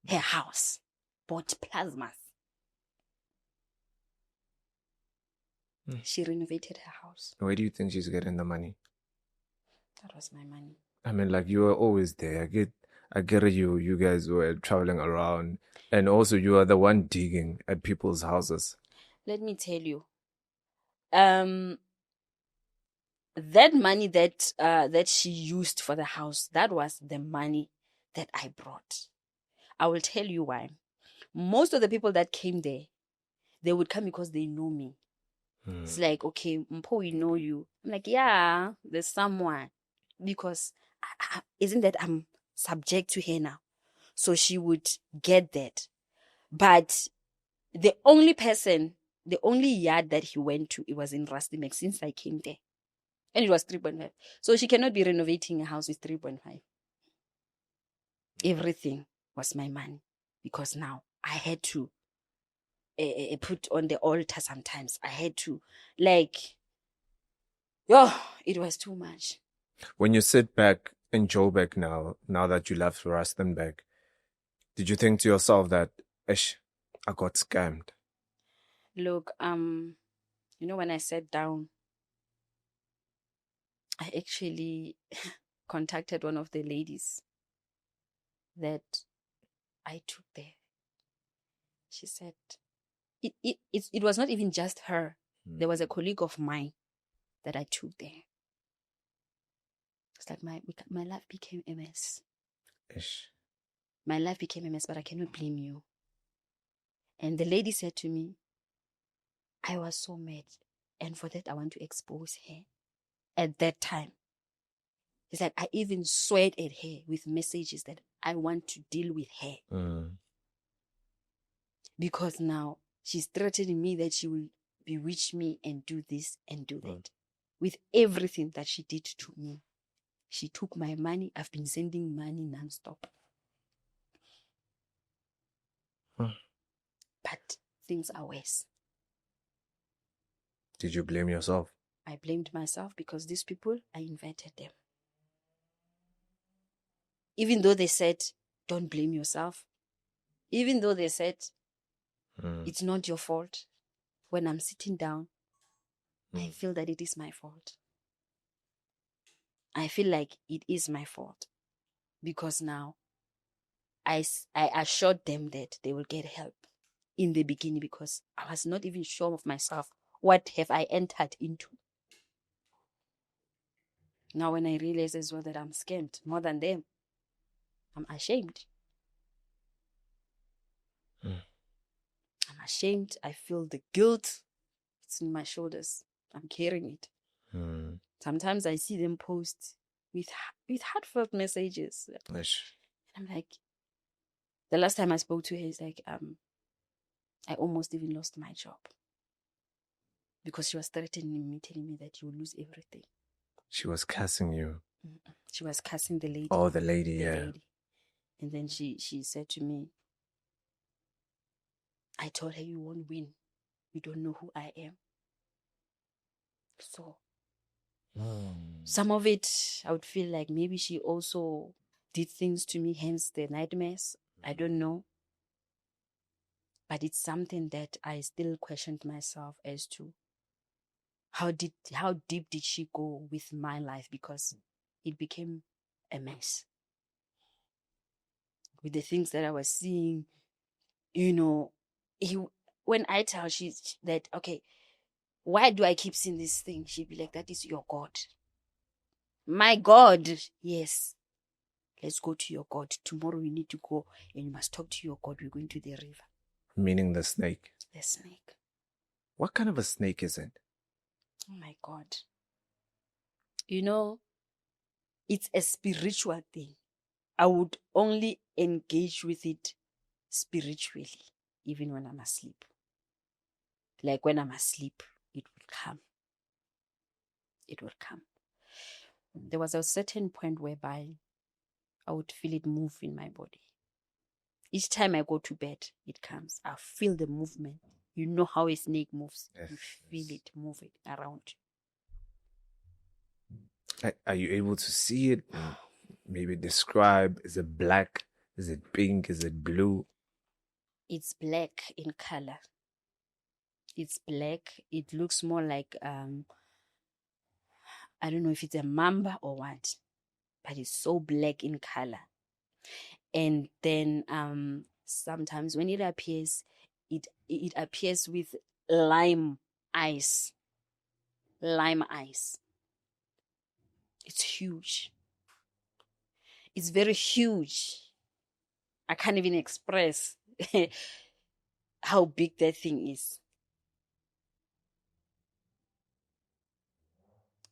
Speaker 1: her house. Bought plasmas. She renovated her house.
Speaker 2: Where do you think she's getting the money?
Speaker 1: That was my money.
Speaker 2: I mean, like, you were always there. I get it. You guys were traveling around, and also you are the one digging at people's houses.
Speaker 1: Let me tell you, that money that she used for the house, that was the money that I brought. I will tell you why. Most of the people that came there, they would come because they know me. It's like, okay, Mpho, we know you. I'm like, yeah, there's someone. Because isn't that I'm subject to her now? So she would get that. But the only yard that he went to, it was in Rustenburg since I came there. And it was 3.5. So she cannot be renovating a house with 3.5. Everything was my money. Because now I had to put on the altar sometimes. I had to, like, it was too much.
Speaker 2: When you sit back in Joburg now that you left Rustenburg, did you think to yourself that, ish, I got scammed?
Speaker 1: Look, when I sat down, I actually contacted one of the ladies that I took there. She said, it was not even just her. There was a colleague of mine that I took there. It's like my life became a mess.
Speaker 2: Ish.
Speaker 1: My life became a mess, but I cannot blame you. And the lady said to me, I was so mad. And for that, I want to expose her. At that time, it's like I even sweat at her with messages that I want to deal with her. Because now she's threatening me that she will bewitch me and do this and do that. With everything that she did to me. She took my money. I've been sending money nonstop. But things are worse.
Speaker 2: Did you blame yourself?
Speaker 1: I blamed myself because these people, I invited them. Even though they said, don't blame yourself. Even though they said, it's not your fault. When I'm sitting down, I feel that it is my fault. I feel like it is my fault. Because now, I assured them that they will get help in the beginning because I was not even sure of myself. What have I entered into? Now when I realize as well that I'm scammed more than them, I'm ashamed. I'm ashamed. I feel the guilt. It's in my shoulders. I'm carrying it. Sometimes I see them post with heartfelt messages.
Speaker 2: Ish.
Speaker 1: And I'm like, the last time I spoke to her, it's like, I almost even lost my job. Because she was threatening me, telling me that you will lose everything.
Speaker 2: She was cussing you.
Speaker 1: She was cussing the lady.
Speaker 2: Oh, the lady.
Speaker 1: Lady. And then she said to me, I told her you won't win. You don't know who I am. So, some of it, I would feel like maybe she also did things to me, hence the nightmares. I don't know. But it's something that I still questioned myself as to how deep did she go with my life, because it became a mess. with the things that I was seeing. When I tell that, okay, why do I keep seeing this thing? She'd be like, that is your God. My God. Yes. Let's go to your God. Tomorrow we need to go and you must talk to your God. We're going to the river.
Speaker 2: Meaning the snake.
Speaker 1: The snake.
Speaker 2: What kind of a snake is it?
Speaker 1: Oh my God. It's a spiritual thing. I would only engage with it spiritually, even when I'm asleep. Like when I'm asleep, it will come. It will come. There was a certain point whereby I would feel it move in my body. Each time I go to bed, it comes. I feel the movement. You know how a snake moves.
Speaker 2: Yes.
Speaker 1: You feel it moving around
Speaker 2: you. Are you able to see it? Maybe describe. Is it black? Is it pink? Is it blue?
Speaker 1: It's black in color. It's black. It looks more like, I don't know if it's a mamba or what, but it's so black in color. And then sometimes when it appears, it appears with lime eyes. Lime eyes. It's huge. It's very huge. I can't even express how big that thing is.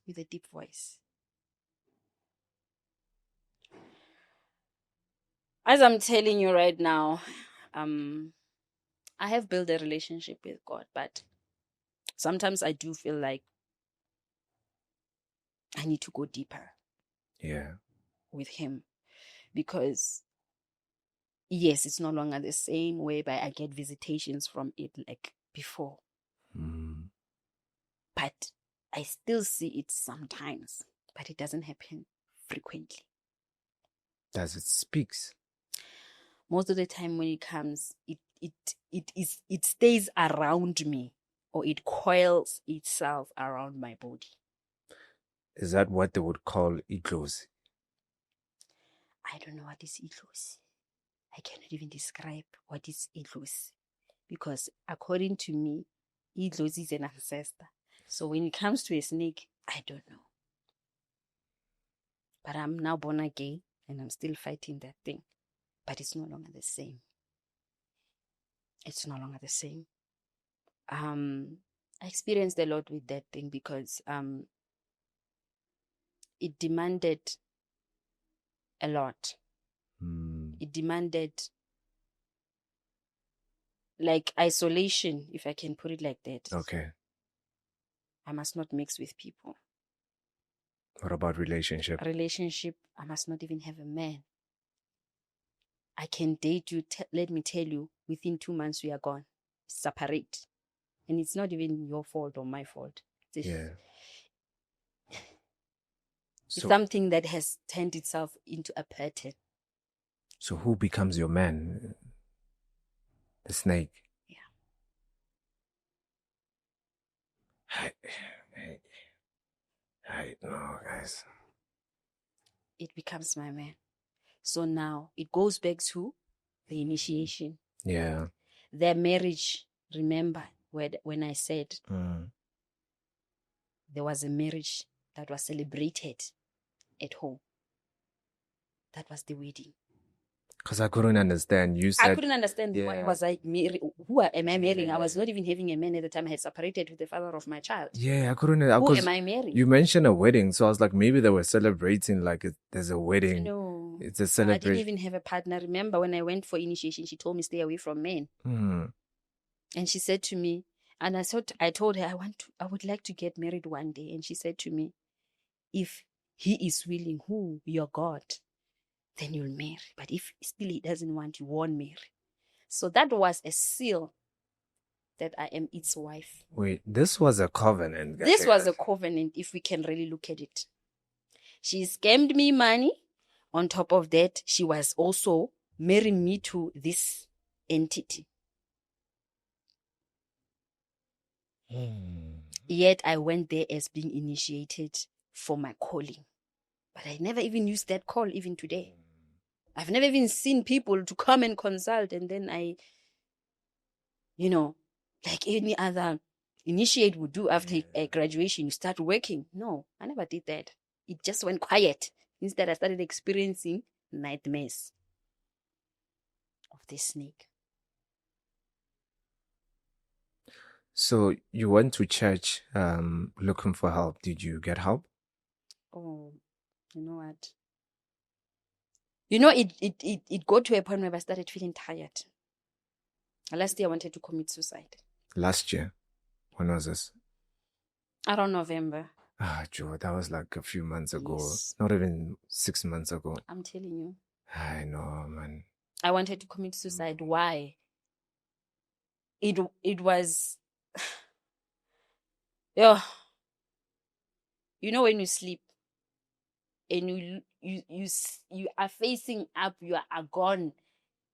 Speaker 1: With a deep voice. As I'm telling you right now, I have built a relationship with God, but sometimes I do feel like I need to go deeper.
Speaker 2: Yeah.
Speaker 1: With Him. Because, yes, it's no longer the same whereby I get visitations from it like before. But I still see it sometimes, but it doesn't happen frequently.
Speaker 2: Does it speaks?
Speaker 1: Most of the time when it comes, it stays around me, or it coils itself around my body.
Speaker 2: Is that what they would call idlozi?
Speaker 1: I don't know what is idlozi. I cannot even describe what is idlozi, because according to me, idlozi is an ancestor. So when it comes to a snake, I don't know. But I'm now born again and I'm still fighting that thing. But it's no longer the same. It's no longer the same. I experienced a lot with that thing because it demanded a lot. It demanded like isolation, if I can put it like that.
Speaker 2: Okay.
Speaker 1: I must not mix with people.
Speaker 2: What about relationship?
Speaker 1: A relationship, I must not even have a man. I can date you, let me tell you, within 2 months we are gone. Separate. And it's not even your fault or my fault.
Speaker 2: Yeah.
Speaker 1: It's something that has turned itself into a pattern.
Speaker 2: So who becomes your man? The snake.
Speaker 1: Yeah.
Speaker 2: I know, guys.
Speaker 1: It becomes my man. So now it goes back to the initiation.
Speaker 2: Yeah.
Speaker 1: Their marriage, remember when I said there was a marriage that was celebrated at home. That was the wedding.
Speaker 2: Because I couldn't understand. You said...
Speaker 1: I couldn't understand why was I married. Who am I marrying? I was not even having a man at the time. I had separated with the father of my child.
Speaker 2: Yeah, I couldn't...
Speaker 1: Who am I marrying?
Speaker 2: You mentioned a wedding, so I was like, maybe they were celebrating like there's a wedding.
Speaker 1: No.
Speaker 2: It's a celebration.
Speaker 1: I didn't even have a partner. Remember when I went for initiation, she told me stay away from men. And she said to me, and I told her I would like to get married one day. And she said to me, if he is willing, who? Your God, then you'll marry. But if still he doesn't want, you won't marry. So that was a seal that I am its wife.
Speaker 2: Wait, this was a covenant.
Speaker 1: This was a covenant, if we can really look at it. She scammed me money. On top of that, she was also marrying me to this entity. Yet I went there as being initiated for my calling. But I never even used that call even today. I've never even seen people to come and consult, and then I, like any other initiate would do after a graduation, you start working. No, I never did that. It just went quiet. Instead, I started experiencing nightmares of this snake.
Speaker 2: So you went to church looking for help. Did you get help?
Speaker 1: Oh, you know what? It got to a point where I started feeling tired. Last year, I wanted to commit suicide.
Speaker 2: Last year? When was this?
Speaker 1: Around November.
Speaker 2: Joe, that was like a few months ago.
Speaker 1: Yes.
Speaker 2: Not even 6 months ago.
Speaker 1: I'm telling you.
Speaker 2: I know, man.
Speaker 1: I wanted to commit suicide. Why? It was... yeah. When you sleep and you are facing up, you are gone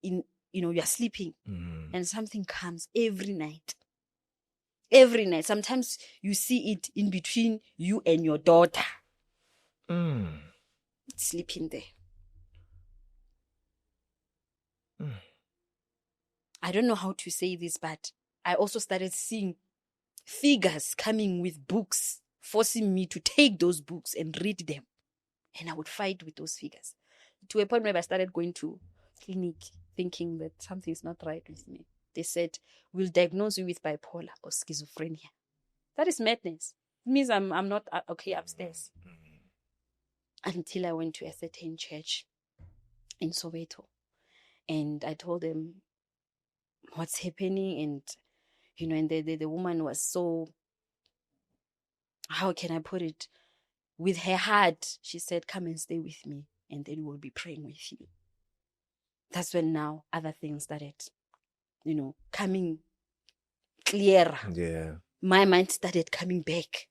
Speaker 1: in, you are sleeping, and something comes every night. Every night. Sometimes you see it in between you and your daughter. It's sleeping there. I don't know how to say this, but I also started seeing figures coming with books, forcing me to take those books and read them. And I would fight with those figures. To a point where I started going to clinic thinking that something's not right with me. They said, we'll diagnose you with bipolar or schizophrenia. That is madness. It means I'm not okay upstairs. Until I went to a certain church in Soweto. And I told them what's happening. And, the woman was so, how can I put it? With her heart, she said, come and stay with me. And then we'll be praying with you. That's when now other things started, coming clearer.
Speaker 2: Yeah.
Speaker 1: My mind started coming back.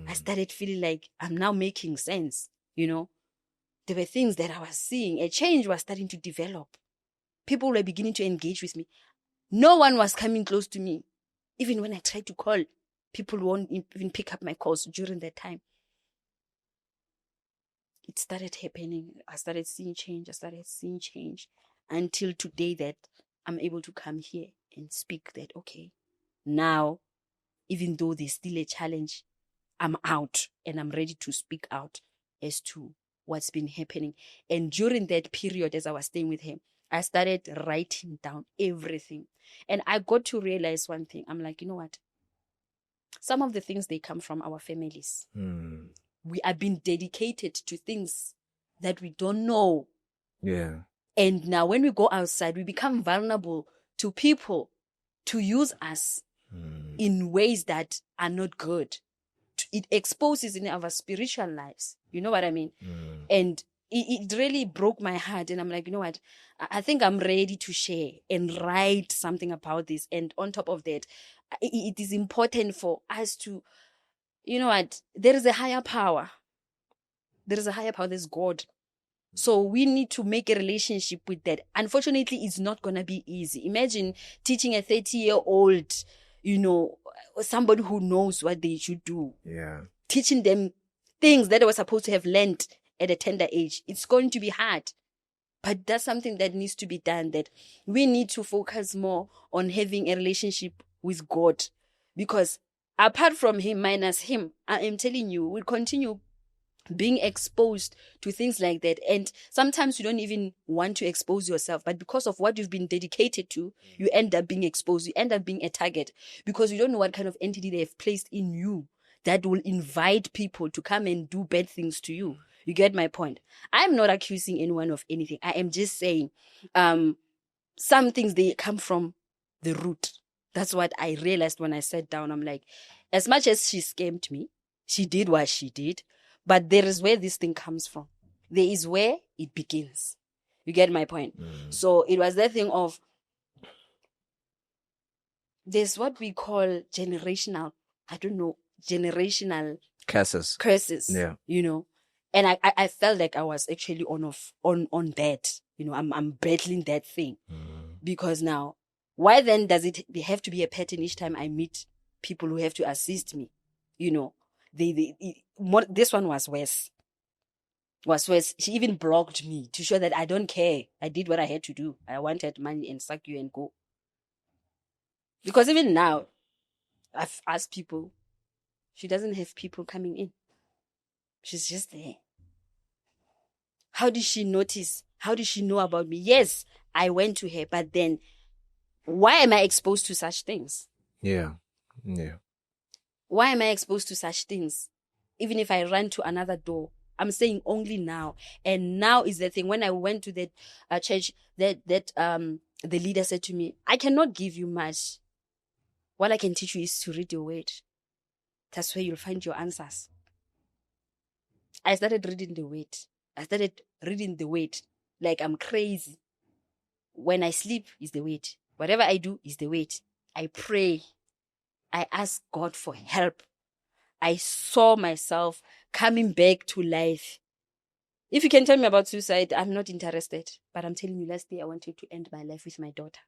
Speaker 1: I started feeling like I'm now making sense. There were things that I was seeing. A change was starting to develop. People were beginning to engage with me. No one was coming close to me. Even when I tried to call, people won't even pick up my calls during that time. It started happening. I started seeing change. Until today that I'm able to come here and speak that, okay, now, even though there's still a challenge, I'm out and I'm ready to speak out as to what's been happening. And during that period, as I was staying with him, I started writing down everything. And I got to realize one thing. I'm like, you know what? Some of the things, they come from our families. We are being dedicated to things that we don't know.
Speaker 2: Yeah.
Speaker 1: And now when we go outside, we become vulnerable to people to use us in ways that are not good. It exposes in our spiritual lives. You know what I mean? And it really broke my heart. And I'm like, you know what? I think I'm ready to share and write something about this. And on top of that, it is important for us to, you know what? There is a higher power. There's God. So we need to make a relationship with that. Unfortunately, it's not going to be easy. Imagine teaching a 30-year-old, somebody who knows what they should do.
Speaker 2: Yeah.
Speaker 1: Teaching them things that they were supposed to have learned at a tender age. It's going to be hard. But that's something that needs to be done, that we need to focus more on having a relationship with God. Because apart from him, minus him, I am telling you, we'll continue being exposed to things like that. And sometimes you don't even want to expose yourself, but because of what you've been dedicated to, you end up being exposed. You end up being a target because you don't know what kind of entity they have placed in you that will invite people to come and do bad things to you. You get my point? I'm not accusing anyone of anything. I am just saying some things, they come from the root. That's what I realized when I sat down. I'm like, as much as she scammed me, she did what she did, but there is where this thing comes from. There is where it begins. You get my point? So it was that thing of, there's what we call generational curses.
Speaker 2: Yeah.
Speaker 1: And I felt like I was actually on that. I'm battling that thing. Because now, why then does it have to be a pattern each time I meet people who have to assist me? This one was worse. was worse. She even blocked me to show that I don't care. I did what I had to do. I wanted money and suck you and go. Because even now, I've asked people, she doesn't have people coming in. She's just there. How did she notice? How did she know about me? Yes, I went to her, but then why am I exposed to such things?
Speaker 2: Yeah.
Speaker 1: Why am I exposed to such things? Even if I run to another door, I'm saying only now. And now is the thing. When I went to that church, that the leader said to me, I cannot give you much. What I can teach you is to read your word. That's where you'll find your answers. I started reading the word like I'm crazy. When I sleep, is the word. Whatever I do is the word. I pray. I ask God for help. I saw myself coming back to life. If you can tell me about suicide, I'm not interested. But I'm telling you, last day I wanted to end my life with my daughter.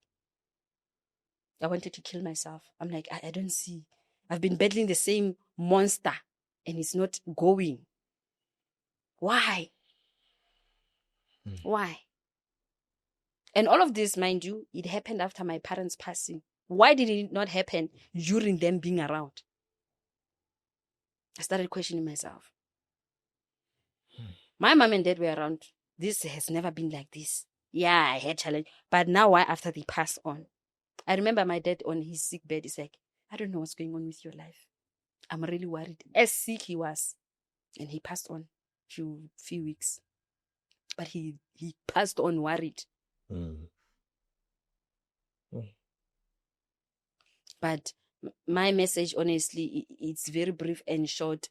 Speaker 1: I wanted to kill myself. I'm like, I don't see. I've been battling the same monster and it's not going. Why? Why? And all of this, mind you, it happened after my parents' passing. Why did it not happen during them being around? I started questioning myself. My mom and dad were around. This has never been like this. Yeah, I had challenge. But now why after they passed on? I remember my dad on his sick bed. He's like, I don't know what's going on with your life. I'm really worried. As sick he was. And he passed on few weeks. But he passed on worried. But my message, honestly, it's very brief and short.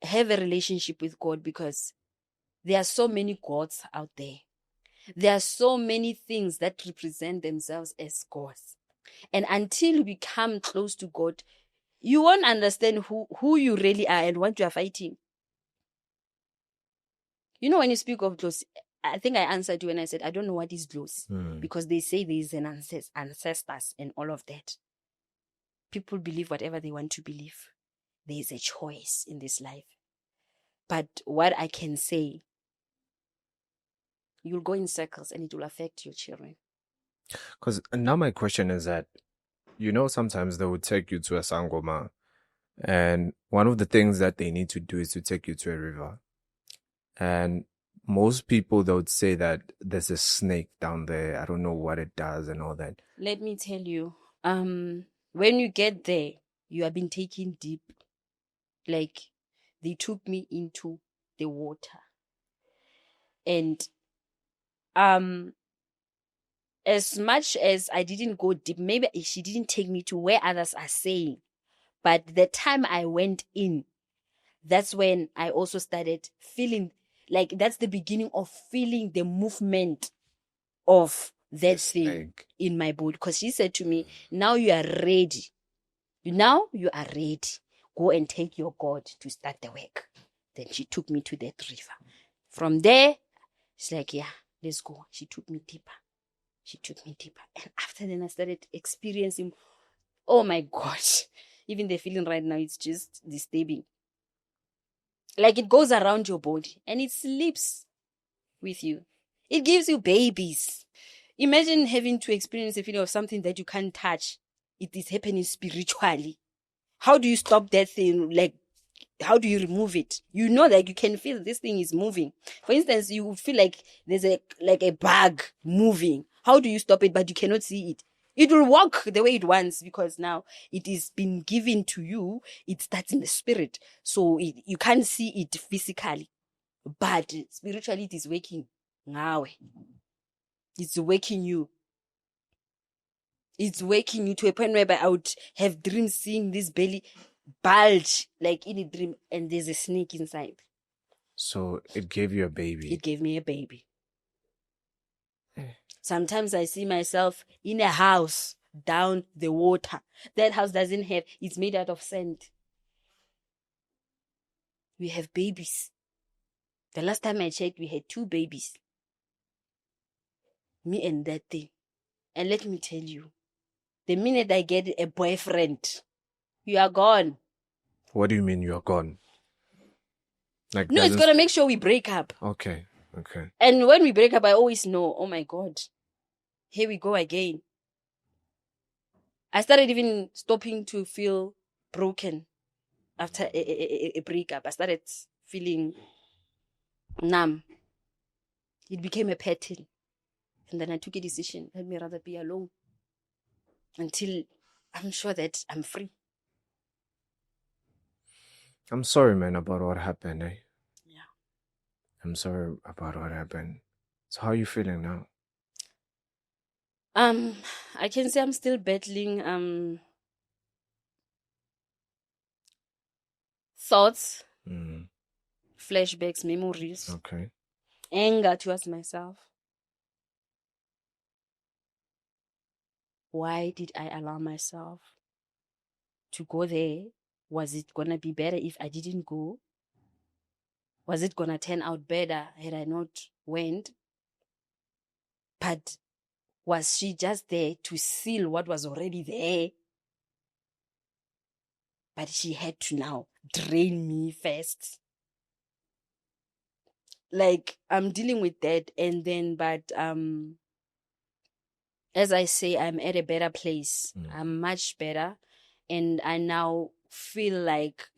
Speaker 1: Have a relationship with God, because there are so many gods out there. There are so many things that represent themselves as gods. And until you become close to God, you won't understand who you really are and what you are fighting. You know, when you speak of close, I think I answered you when I said, I don't know what is close. Because they say there is an ancestors and all of that. People believe whatever they want to believe. There is a choice in this life. But what I can say, you'll go in circles and it will affect your children.
Speaker 2: Because now my question is that, sometimes they would take you to a Sangoma, and one of the things that they need to do is to take you to a river. And most people, they would say that there's a snake down there. I don't know what it does and all that.
Speaker 1: Let me tell you, when you get there, you have been taken deep. Like, they took me into the water. And as much as I didn't go deep, maybe she didn't take me to where others are saying. But the time I went in, that's when I also started feeling, like, that's the beginning of feeling the movement of that thing in my body. Because she said to me, now you are ready. Now you are ready. Go and take your God to start the work. Then she took me to that river. From there, she's like, yeah, let's go. She took me deeper. And after then, I started experiencing, oh my gosh, even the feeling right now, it's just disturbing. Like, it goes around your body and it sleeps with you. It gives you babies. Imagine having to experience a feeling of something that you can't touch. It is happening spiritually. How do you stop that thing? Like, how do you remove it? You know that you can feel this thing is moving. For instance, you feel like there's a bug moving. How do you stop it? But you cannot see it. It will walk the way it wants, because now it is been given to you. It starts in the spirit. So you can't see it physically. But spiritually, it is waking. Now, it's waking you. It's waking you to a point where I would have dreams seeing this belly bulge like in a dream, and there's a snake inside.
Speaker 2: So it gave you a baby.
Speaker 1: It gave me a baby. Sometimes I see myself in a house down the water. That house doesn't have, it's made out of sand. We have babies. The last time I checked, we had 2 babies. Me and that thing. And let me tell you, the minute I get a boyfriend, you are gone.
Speaker 2: What do you mean you are gone? Like
Speaker 1: no, it's gonna make sure we break up.
Speaker 2: Okay.
Speaker 1: And when we break up, I always know, oh my God, here we go again. I started even stopping to feel broken after a breakup. I started feeling numb. It became a pattern. And then I took a decision. Let me rather be alone until I'm sure that I'm free.
Speaker 2: I'm sorry, man, about what happened, eh?
Speaker 1: Yeah.
Speaker 2: I'm sorry about what happened. So how are you feeling now?
Speaker 1: I can say I'm still battling thoughts, flashbacks, memories,
Speaker 2: okay,
Speaker 1: anger towards myself. Why did I allow myself to go there? Was it gonna be better if I didn't go? Was it gonna turn out better had I not went? But was she just there to seal what was already there? But she had to now drain me first. Like, I'm dealing with that, and then, but as I say, I'm at a better place. I'm much better, and I now feel like,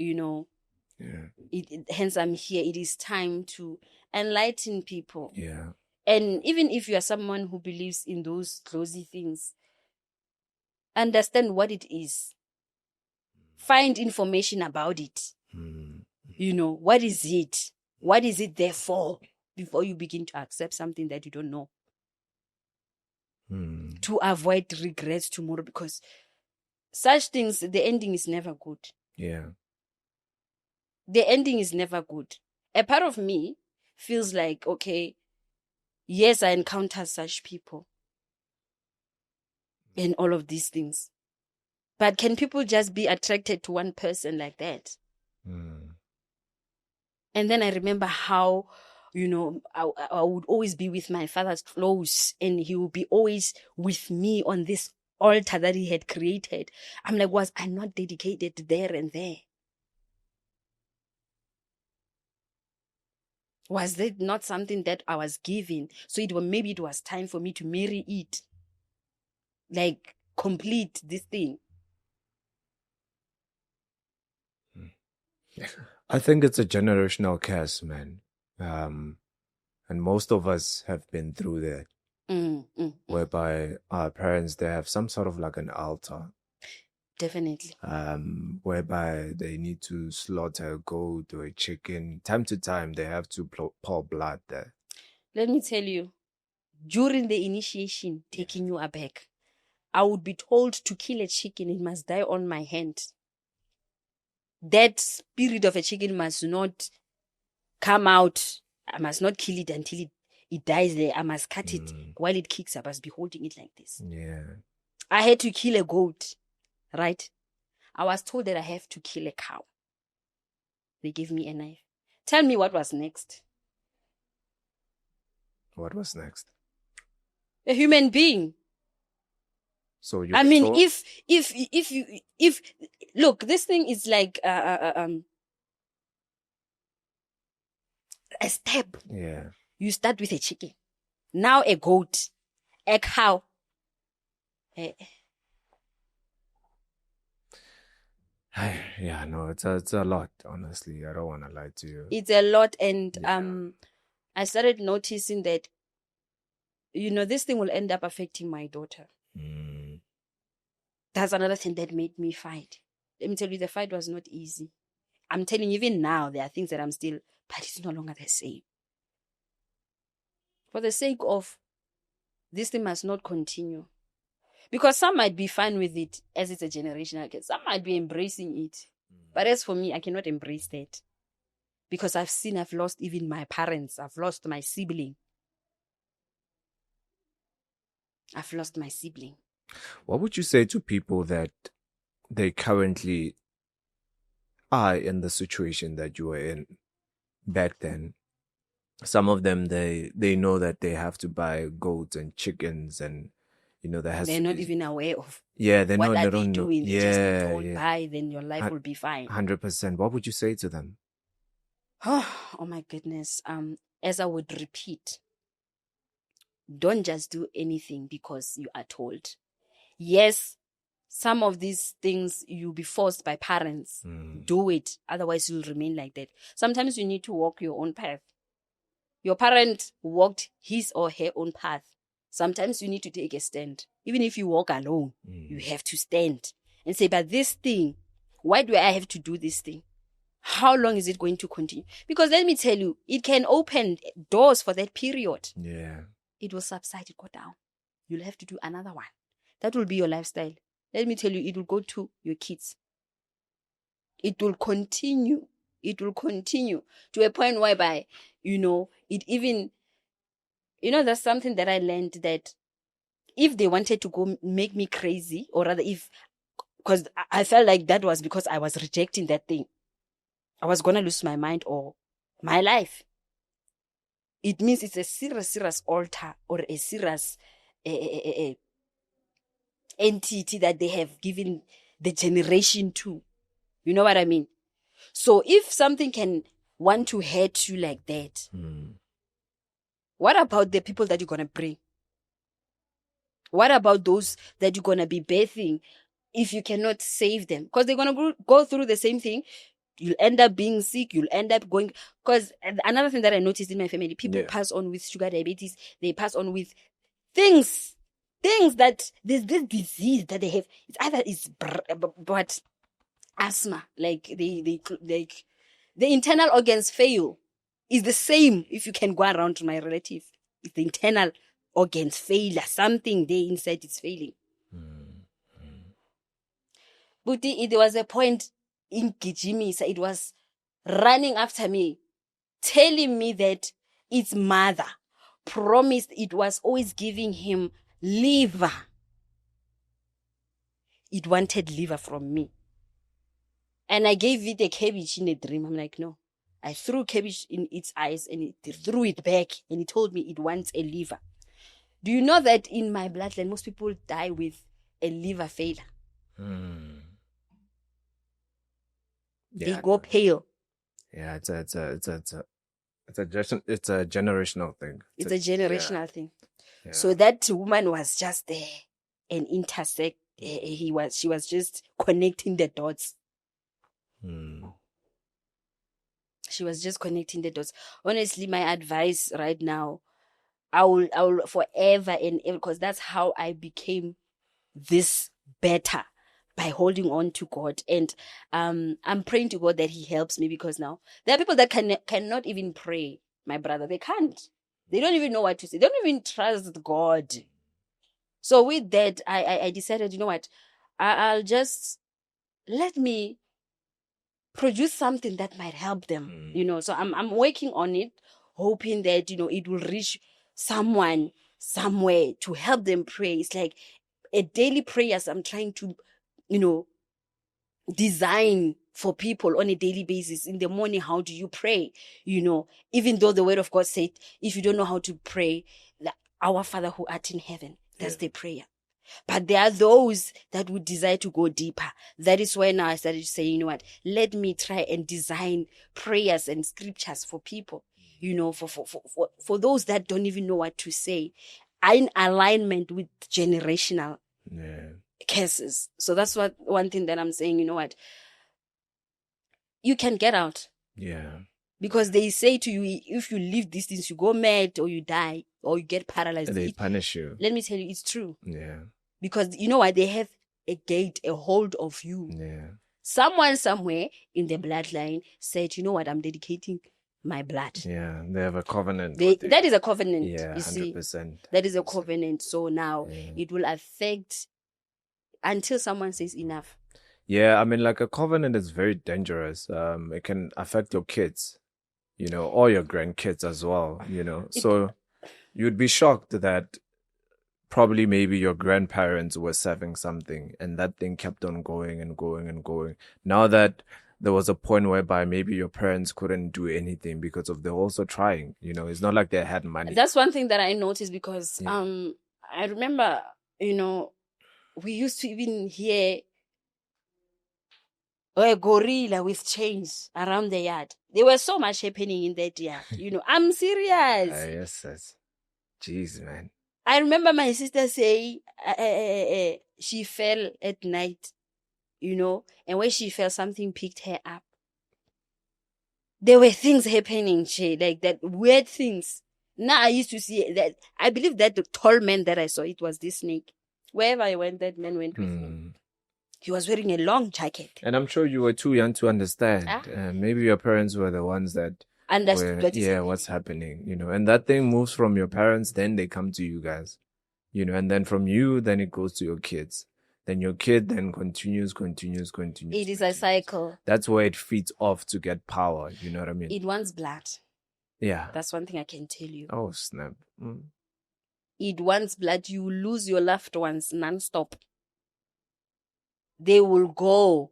Speaker 1: hence I'm here. It is time to enlighten people.
Speaker 2: Yeah.
Speaker 1: And even if you are someone who believes in those closey things, understand what it is. Find information about it. What is it? What is it there for? Before you begin to accept something that you don't know. To avoid regrets tomorrow, because such things, the ending is never good.
Speaker 2: Yeah.
Speaker 1: The ending is never good. A part of me feels like, okay, yes, I encounter such people and all of these things. But can people just be attracted to one person like that? And then I remember how, I would always be with my father's close, and he would be always with me on this altar that he had created. I'm like, was I not dedicated there and there? Was that not something that I was given? So maybe it was time for me to marry it. Like, complete this thing.
Speaker 2: I think it's a generational curse, man. And most of us have been through that. Whereby our parents, they have some sort of like an altar.
Speaker 1: Definitely.
Speaker 2: Whereby they need to slaughter a goat or a chicken. Time to time, they have to pour blood there.
Speaker 1: Let me tell you, during the initiation, taking you aback, I would be told to kill a chicken, it must die on my hand. That spirit of a chicken must not come out. I must not kill it until it dies there. I must cut it while it kicks up. I must be holding it like this.
Speaker 2: Yeah.
Speaker 1: I had to kill a goat, right? I was told that I have to kill a cow. They gave me a knife. Tell me what was next.
Speaker 2: What was next?
Speaker 1: A human being.
Speaker 2: So you.
Speaker 1: I mean, if look, this thing is like a step.
Speaker 2: Yeah.
Speaker 1: You start with a chicken, now a goat, a cow.
Speaker 2: Yeah, no, it's a lot. Honestly, I don't want to lie to you.
Speaker 1: It's a lot, and I started noticing that, this thing will end up affecting my daughter. That's another thing that made me fight. Let me tell you, the fight was not easy. I'm telling you, even now, there are things that I'm still, but it's no longer the same. For the sake of, this thing must not continue. Because some might be fine with it, as it's a generational case. Some might be embracing it. But as for me, I cannot embrace that. Because I've lost even my parents. I've lost my sibling. I've lost my sibling.
Speaker 2: What would you say to people that they currently are in the situation that you were in back then? Some of them, they know that they have to buy goats and chickens, and
Speaker 1: they're not even aware of
Speaker 2: they know,
Speaker 1: what
Speaker 2: they
Speaker 1: are
Speaker 2: don't
Speaker 1: they doing.
Speaker 2: know.
Speaker 1: They just told, buy, then your life will be fine.
Speaker 2: 100%. What would you say to them?
Speaker 1: Oh my goodness. As I would repeat, don't just do anything because you are told. Yes, some of these things you'll be forced by parents. Do it. Otherwise, you'll remain like that. Sometimes you need to walk your own path. Your parent walked his or her own path. Sometimes you need to take a stand. Even if you walk alone, you have to stand and say, but this thing, why do I have to do this thing? How long is it going to continue? Because let me tell you, it can open doors for that period.
Speaker 2: Yeah.
Speaker 1: It will subside, it go down. You'll have to do another one. That will be your lifestyle. Let me tell you, it will go to your kids. It will continue. It will continue to a point whereby, it even, there's something that I learned, that if they wanted to go make me crazy, or rather because I felt like that was because I was rejecting that thing, I was going to lose my mind or my life. It means it's a serious altar or a serious entity that they have given the generation to. You know what I mean? So if something can want to hurt you like that, what about the people that you're going to bring? What about those that you're going to be bathing if you cannot save them? Because they're going to go through the same thing. You'll end up being sick. You'll end up going... Because another thing that I noticed in my family, people pass on with sugar diabetes. They pass on with things that... There's this disease that they have. It's either but asthma. Like, the internal organs fail. It's the same if you can go around to my relative. If the internal organs fail, something there inside is failing. But it was a point in Gijimisa, it was running after me, telling me that its mother promised it was always giving him liver. It wanted liver from me. And I gave it a cabbage in a dream. I'm like, no. I threw cabbage in its eyes and it threw it back, and it told me it wants a liver. Do you know that in my bloodline, most people die with a liver failure? They go pale.
Speaker 2: Yeah, it's a generational thing.
Speaker 1: It's a generational thing. Yeah. So that woman was just there and intersect. She was just connecting the dots. She was just connecting the dots. Honestly, my advice right now, I will forever and ever, because that's how I became this better, by holding on to God. And I'm praying to God that He helps me, because now there are people that cannot even pray, my brother. They can't. They don't even know what to say. They don't even trust God. So with that, I decided, you know what? I'll just let me produce something that might help them. So I'm working on it, hoping that, it will reach someone somewhere to help them pray. It's like a daily prayers I'm trying to, design for people on a daily basis. In the morning, how do you pray? Even though the word of God said, if you don't know how to pray, our Father who art in heaven, that's the prayer. But there are those that would desire to go deeper. That is why now I started to say, you know what, let me try and design prayers and scriptures for people, for those that don't even know what to say, in alignment with generational cases. So that's one thing that I'm saying, you know what, you can get out. Yeah. Because they say to you, if you leave these things, you go mad or you die or you get paralyzed.
Speaker 2: They punish you.
Speaker 1: Let me tell you, it's true.
Speaker 2: Yeah.
Speaker 1: Because you know what? They have a gate, a hold of you. Yeah. Someone somewhere in the bloodline said, you know what? I'm dedicating my blood.
Speaker 2: Yeah. They have a covenant.
Speaker 1: That is a covenant.
Speaker 2: Yeah,
Speaker 1: you
Speaker 2: 100%.
Speaker 1: See? That is a covenant. So now it will affect until someone says enough.
Speaker 2: Yeah, I mean, like, a covenant is very dangerous. It can affect your kids, or your grandkids as well, So you'd be shocked that probably maybe your grandparents were serving something and that thing kept on going and going and going. Now that there was a point whereby maybe your parents couldn't do anything because they're also trying, it's not like they had money.
Speaker 1: That's one thing that I noticed, because I remember, we used to even hear a gorilla with chains around the yard. There was so much happening in that yard. I'm serious.
Speaker 2: Yes. Jeez, man.
Speaker 1: I remember my sister saying she fell at night, and when she fell, something picked her up. There were things happening, like that, weird things. Now I used to see that. I believe that the tall man that I saw, it was this snake. Wherever I went, that man went with me. He was wearing a long jacket.
Speaker 2: And I'm sure you were too young to understand. Maybe your parents were the ones that
Speaker 1: understood
Speaker 2: what's happening, and that thing moves from your parents, then they come to you guys, and then from you, then it goes to your kids. Then your kid then continues.
Speaker 1: It is a cycle.
Speaker 2: That's where it feeds off to get power. You know what I mean?
Speaker 1: It wants blood.
Speaker 2: Yeah.
Speaker 1: That's one thing I can tell you.
Speaker 2: Oh, snap.
Speaker 1: It wants blood. You lose your loved ones non-stop. They will go.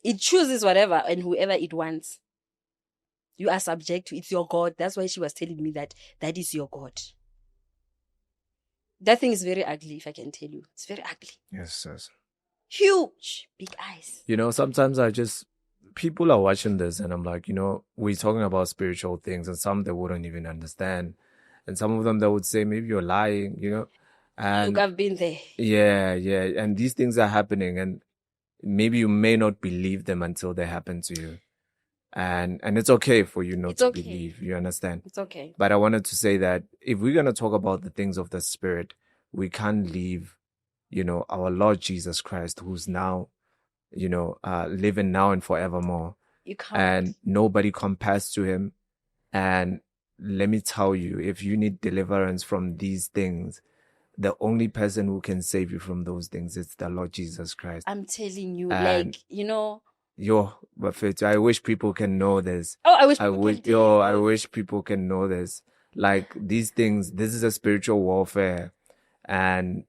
Speaker 1: It chooses whatever and whoever it wants. You are subject to it. It's your God. That's why she was telling me that is your God. That thing is very ugly, if I can tell you. It's very ugly.
Speaker 2: Yes.
Speaker 1: Huge, big eyes.
Speaker 2: Sometimes people are watching this and I'm like, we're talking about spiritual things and some they wouldn't even understand. And some of them they would say, maybe you're lying, And
Speaker 1: look, I've been there.
Speaker 2: Yeah. And these things are happening and maybe you may not believe them until they happen to you. And it's okay for you not to believe. You understand?
Speaker 1: It's okay.
Speaker 2: But I wanted to say that if we're going to talk about the things of the Spirit, we can't leave, our Lord Jesus Christ, who's now, living now and forevermore.
Speaker 1: You can't.
Speaker 2: And nobody compares to him. And let me tell you, if you need deliverance from these things, the only person who can save you from those things is the Lord Jesus Christ.
Speaker 1: I'm telling you,
Speaker 2: and but I wish people can know this.
Speaker 1: Oh,
Speaker 2: I wish people can know this. Like these things, this is a spiritual warfare, and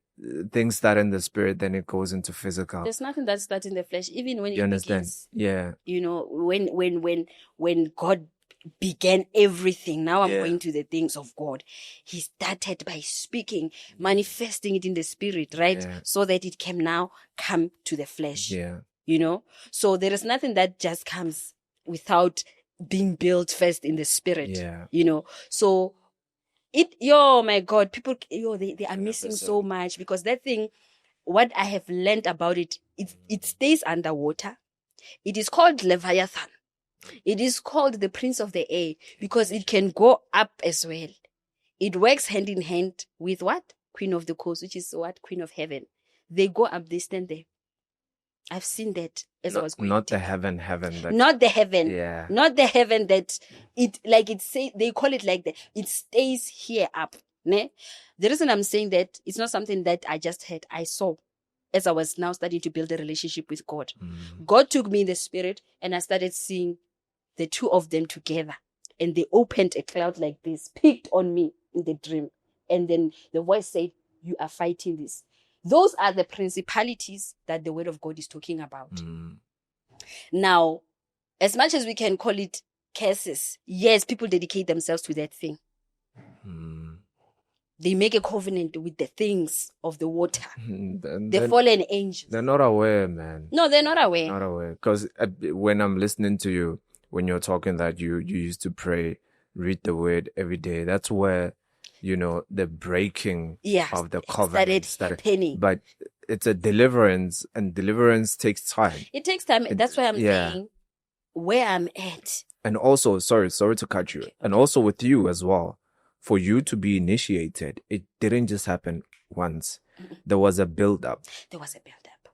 Speaker 2: things start in the spirit, then it goes into physical.
Speaker 1: There's nothing that starts in the flesh, even when
Speaker 2: you understand?
Speaker 1: Begins, when God began everything. Now I'm going to the things of God. He started by speaking, manifesting it in the spirit, right? Yeah. So that it can now come to the flesh.
Speaker 2: Yeah.
Speaker 1: So there is nothing that just comes without being built first in the spirit.
Speaker 2: Yeah.
Speaker 1: So my God, people, they are missing so much because that thing, what I have learned about it stays underwater. It is called Leviathan. It is called the Prince of the Air because it can go up as well. It works hand in hand with what? Queen of the Coast, which is what? Queen of Heaven. They go up, they stand there. I've seen that as I was going.
Speaker 2: Not the heaven.
Speaker 1: Not the heaven.
Speaker 2: Yeah.
Speaker 1: Not the heaven that they call it like that. It stays here up. Ne? The reason I'm saying that, it's not something that I just heard. I saw as I was now starting to build a relationship with God. God took me in the spirit and I started seeing the two of them together. And they opened a cloud like this, picked on me in the dream. And then the voice said, you are fighting this. Those are the principalities that the word of God is talking about. Now, as much as we can call it curses, yes, people dedicate themselves to that thing. They make a covenant with the things of the water. The fallen angels.
Speaker 2: They're not aware, man.
Speaker 1: No, they're not aware.
Speaker 2: Not aware. Because when I'm listening to you, when you're talking that you used to pray, read the word every day, that's where the breaking of the covenant started happening. But it's a deliverance, and deliverance takes time.
Speaker 1: It takes time. That's why I'm saying where I'm at.
Speaker 2: And also, sorry to cut you. And also with you as well, for you to be initiated, it didn't just happen once. There was a build-up.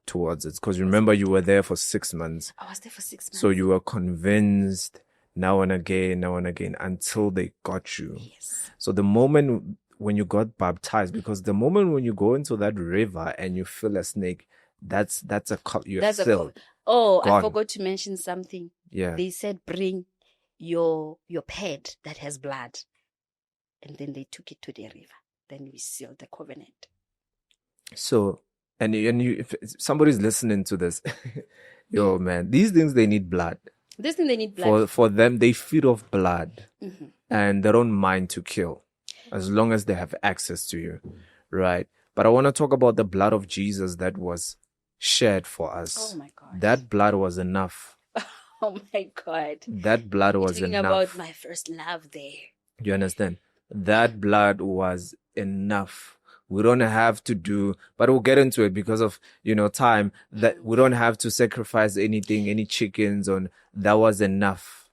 Speaker 2: Towards it. Because remember, you were there for 6 months.
Speaker 1: I was there for 6 months.
Speaker 2: So you were convinced now and again, until they got you.
Speaker 1: Yes.
Speaker 2: So the moment when you got baptized, because the moment when you go into that river and you feel a snake, that's a cup you're filled.
Speaker 1: Gone. I forgot to mention something.
Speaker 2: Yeah.
Speaker 1: They said, bring your pad that has blood. And then they took it to the river. Then we sealed the covenant.
Speaker 2: So, and you, if somebody's listening to this, man, these things, they need blood.
Speaker 1: This thing, they need blood.
Speaker 2: For them, they feed off blood. And they don't mind to kill as long as they have access to you. Right? But I want to talk about the blood of Jesus that was shed for us.
Speaker 1: Oh my God.
Speaker 2: That blood was enough
Speaker 1: Oh my God.
Speaker 2: That blood
Speaker 1: You're
Speaker 2: was
Speaker 1: talking
Speaker 2: enough.
Speaker 1: about my first love there.
Speaker 2: You understand? That blood was enough. We don't have to do, but we'll get into it because of, time, that we don't have to sacrifice anything, any chickens that was enough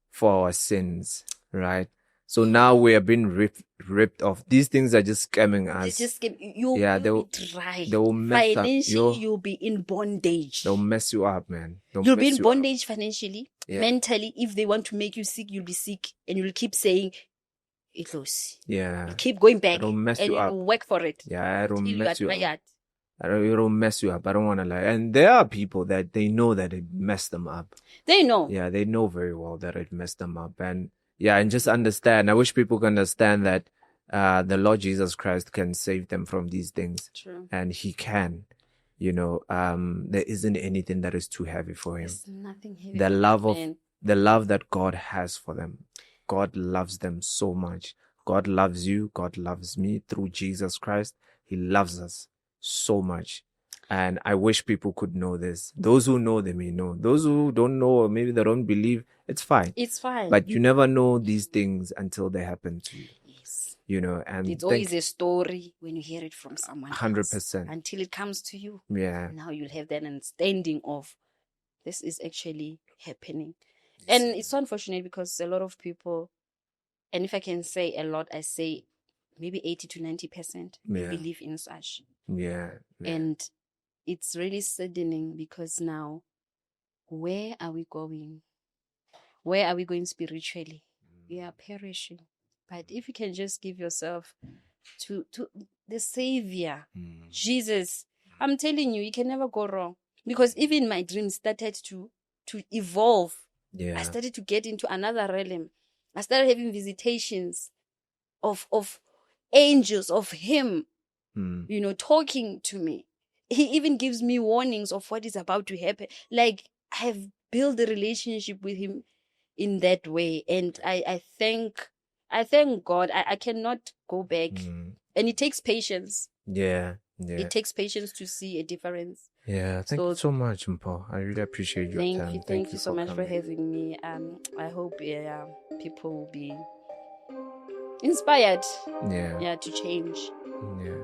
Speaker 2: for our sins, right? So now we are being ripped off. These things are just scamming us.
Speaker 1: They just you'll be dry.
Speaker 2: They will mess up.
Speaker 1: Financially, you'll be in bondage.
Speaker 2: They'll mess you up, man.
Speaker 1: You'll be in bondage financially, mentally. If they want to make you sick, you'll be sick, and you'll keep saying, "Itlos."
Speaker 2: Yeah.
Speaker 1: You keep going back.
Speaker 2: It'll mess you up.
Speaker 1: Work for it.
Speaker 2: Yeah, it'll mess you up.
Speaker 1: Tired.
Speaker 2: It'll mess you up. I don't want to lie. And there are people that they know that it messed them up.
Speaker 1: They know.
Speaker 2: Yeah, they know very well that it messed them up. And just understand. I wish people could understand that the Lord Jesus Christ can save them from these things.
Speaker 1: True.
Speaker 2: And He can. There isn't anything that is too heavy for Him.
Speaker 1: There's nothing heavy.
Speaker 2: The love that God has for them. God loves them so much. God loves you. God loves me through Jesus Christ. He loves us so much. And I wish people could know this. Those who know, they may know. Those who don't know, or maybe they don't believe, it's fine.
Speaker 1: It's fine.
Speaker 2: But you never know these things until they happen to you.
Speaker 1: Yes.
Speaker 2: And
Speaker 1: it's always a story when you hear it from someone
Speaker 2: 100%.
Speaker 1: else. Until it comes to you.
Speaker 2: Yeah.
Speaker 1: Now you'll have that understanding of this is actually happening. And it's so unfortunate because a lot of people, and if I can say a lot, I say maybe 80 to 90% believe in such.
Speaker 2: Yeah.
Speaker 1: And it's really saddening because now, where are we going? Where are we going spiritually? We are perishing. But if you can just give yourself to the Savior, Jesus, I'm telling you, you can never go wrong. Because even my dreams started to evolve.
Speaker 2: Yeah.
Speaker 1: I started to get into another realm. I started having visitations of angels, of Him, talking to me. He even gives me warnings of what is about to happen. Like, I have built a relationship with Him in that way. And I thank God. I cannot go back. And it takes patience.
Speaker 2: Yeah.
Speaker 1: It takes patience to see a difference.
Speaker 2: Yeah, thank you so much, Mpho. I really appreciate your time.
Speaker 1: Thank you so much for having me. I hope people will be inspired. To change.
Speaker 2: Yeah.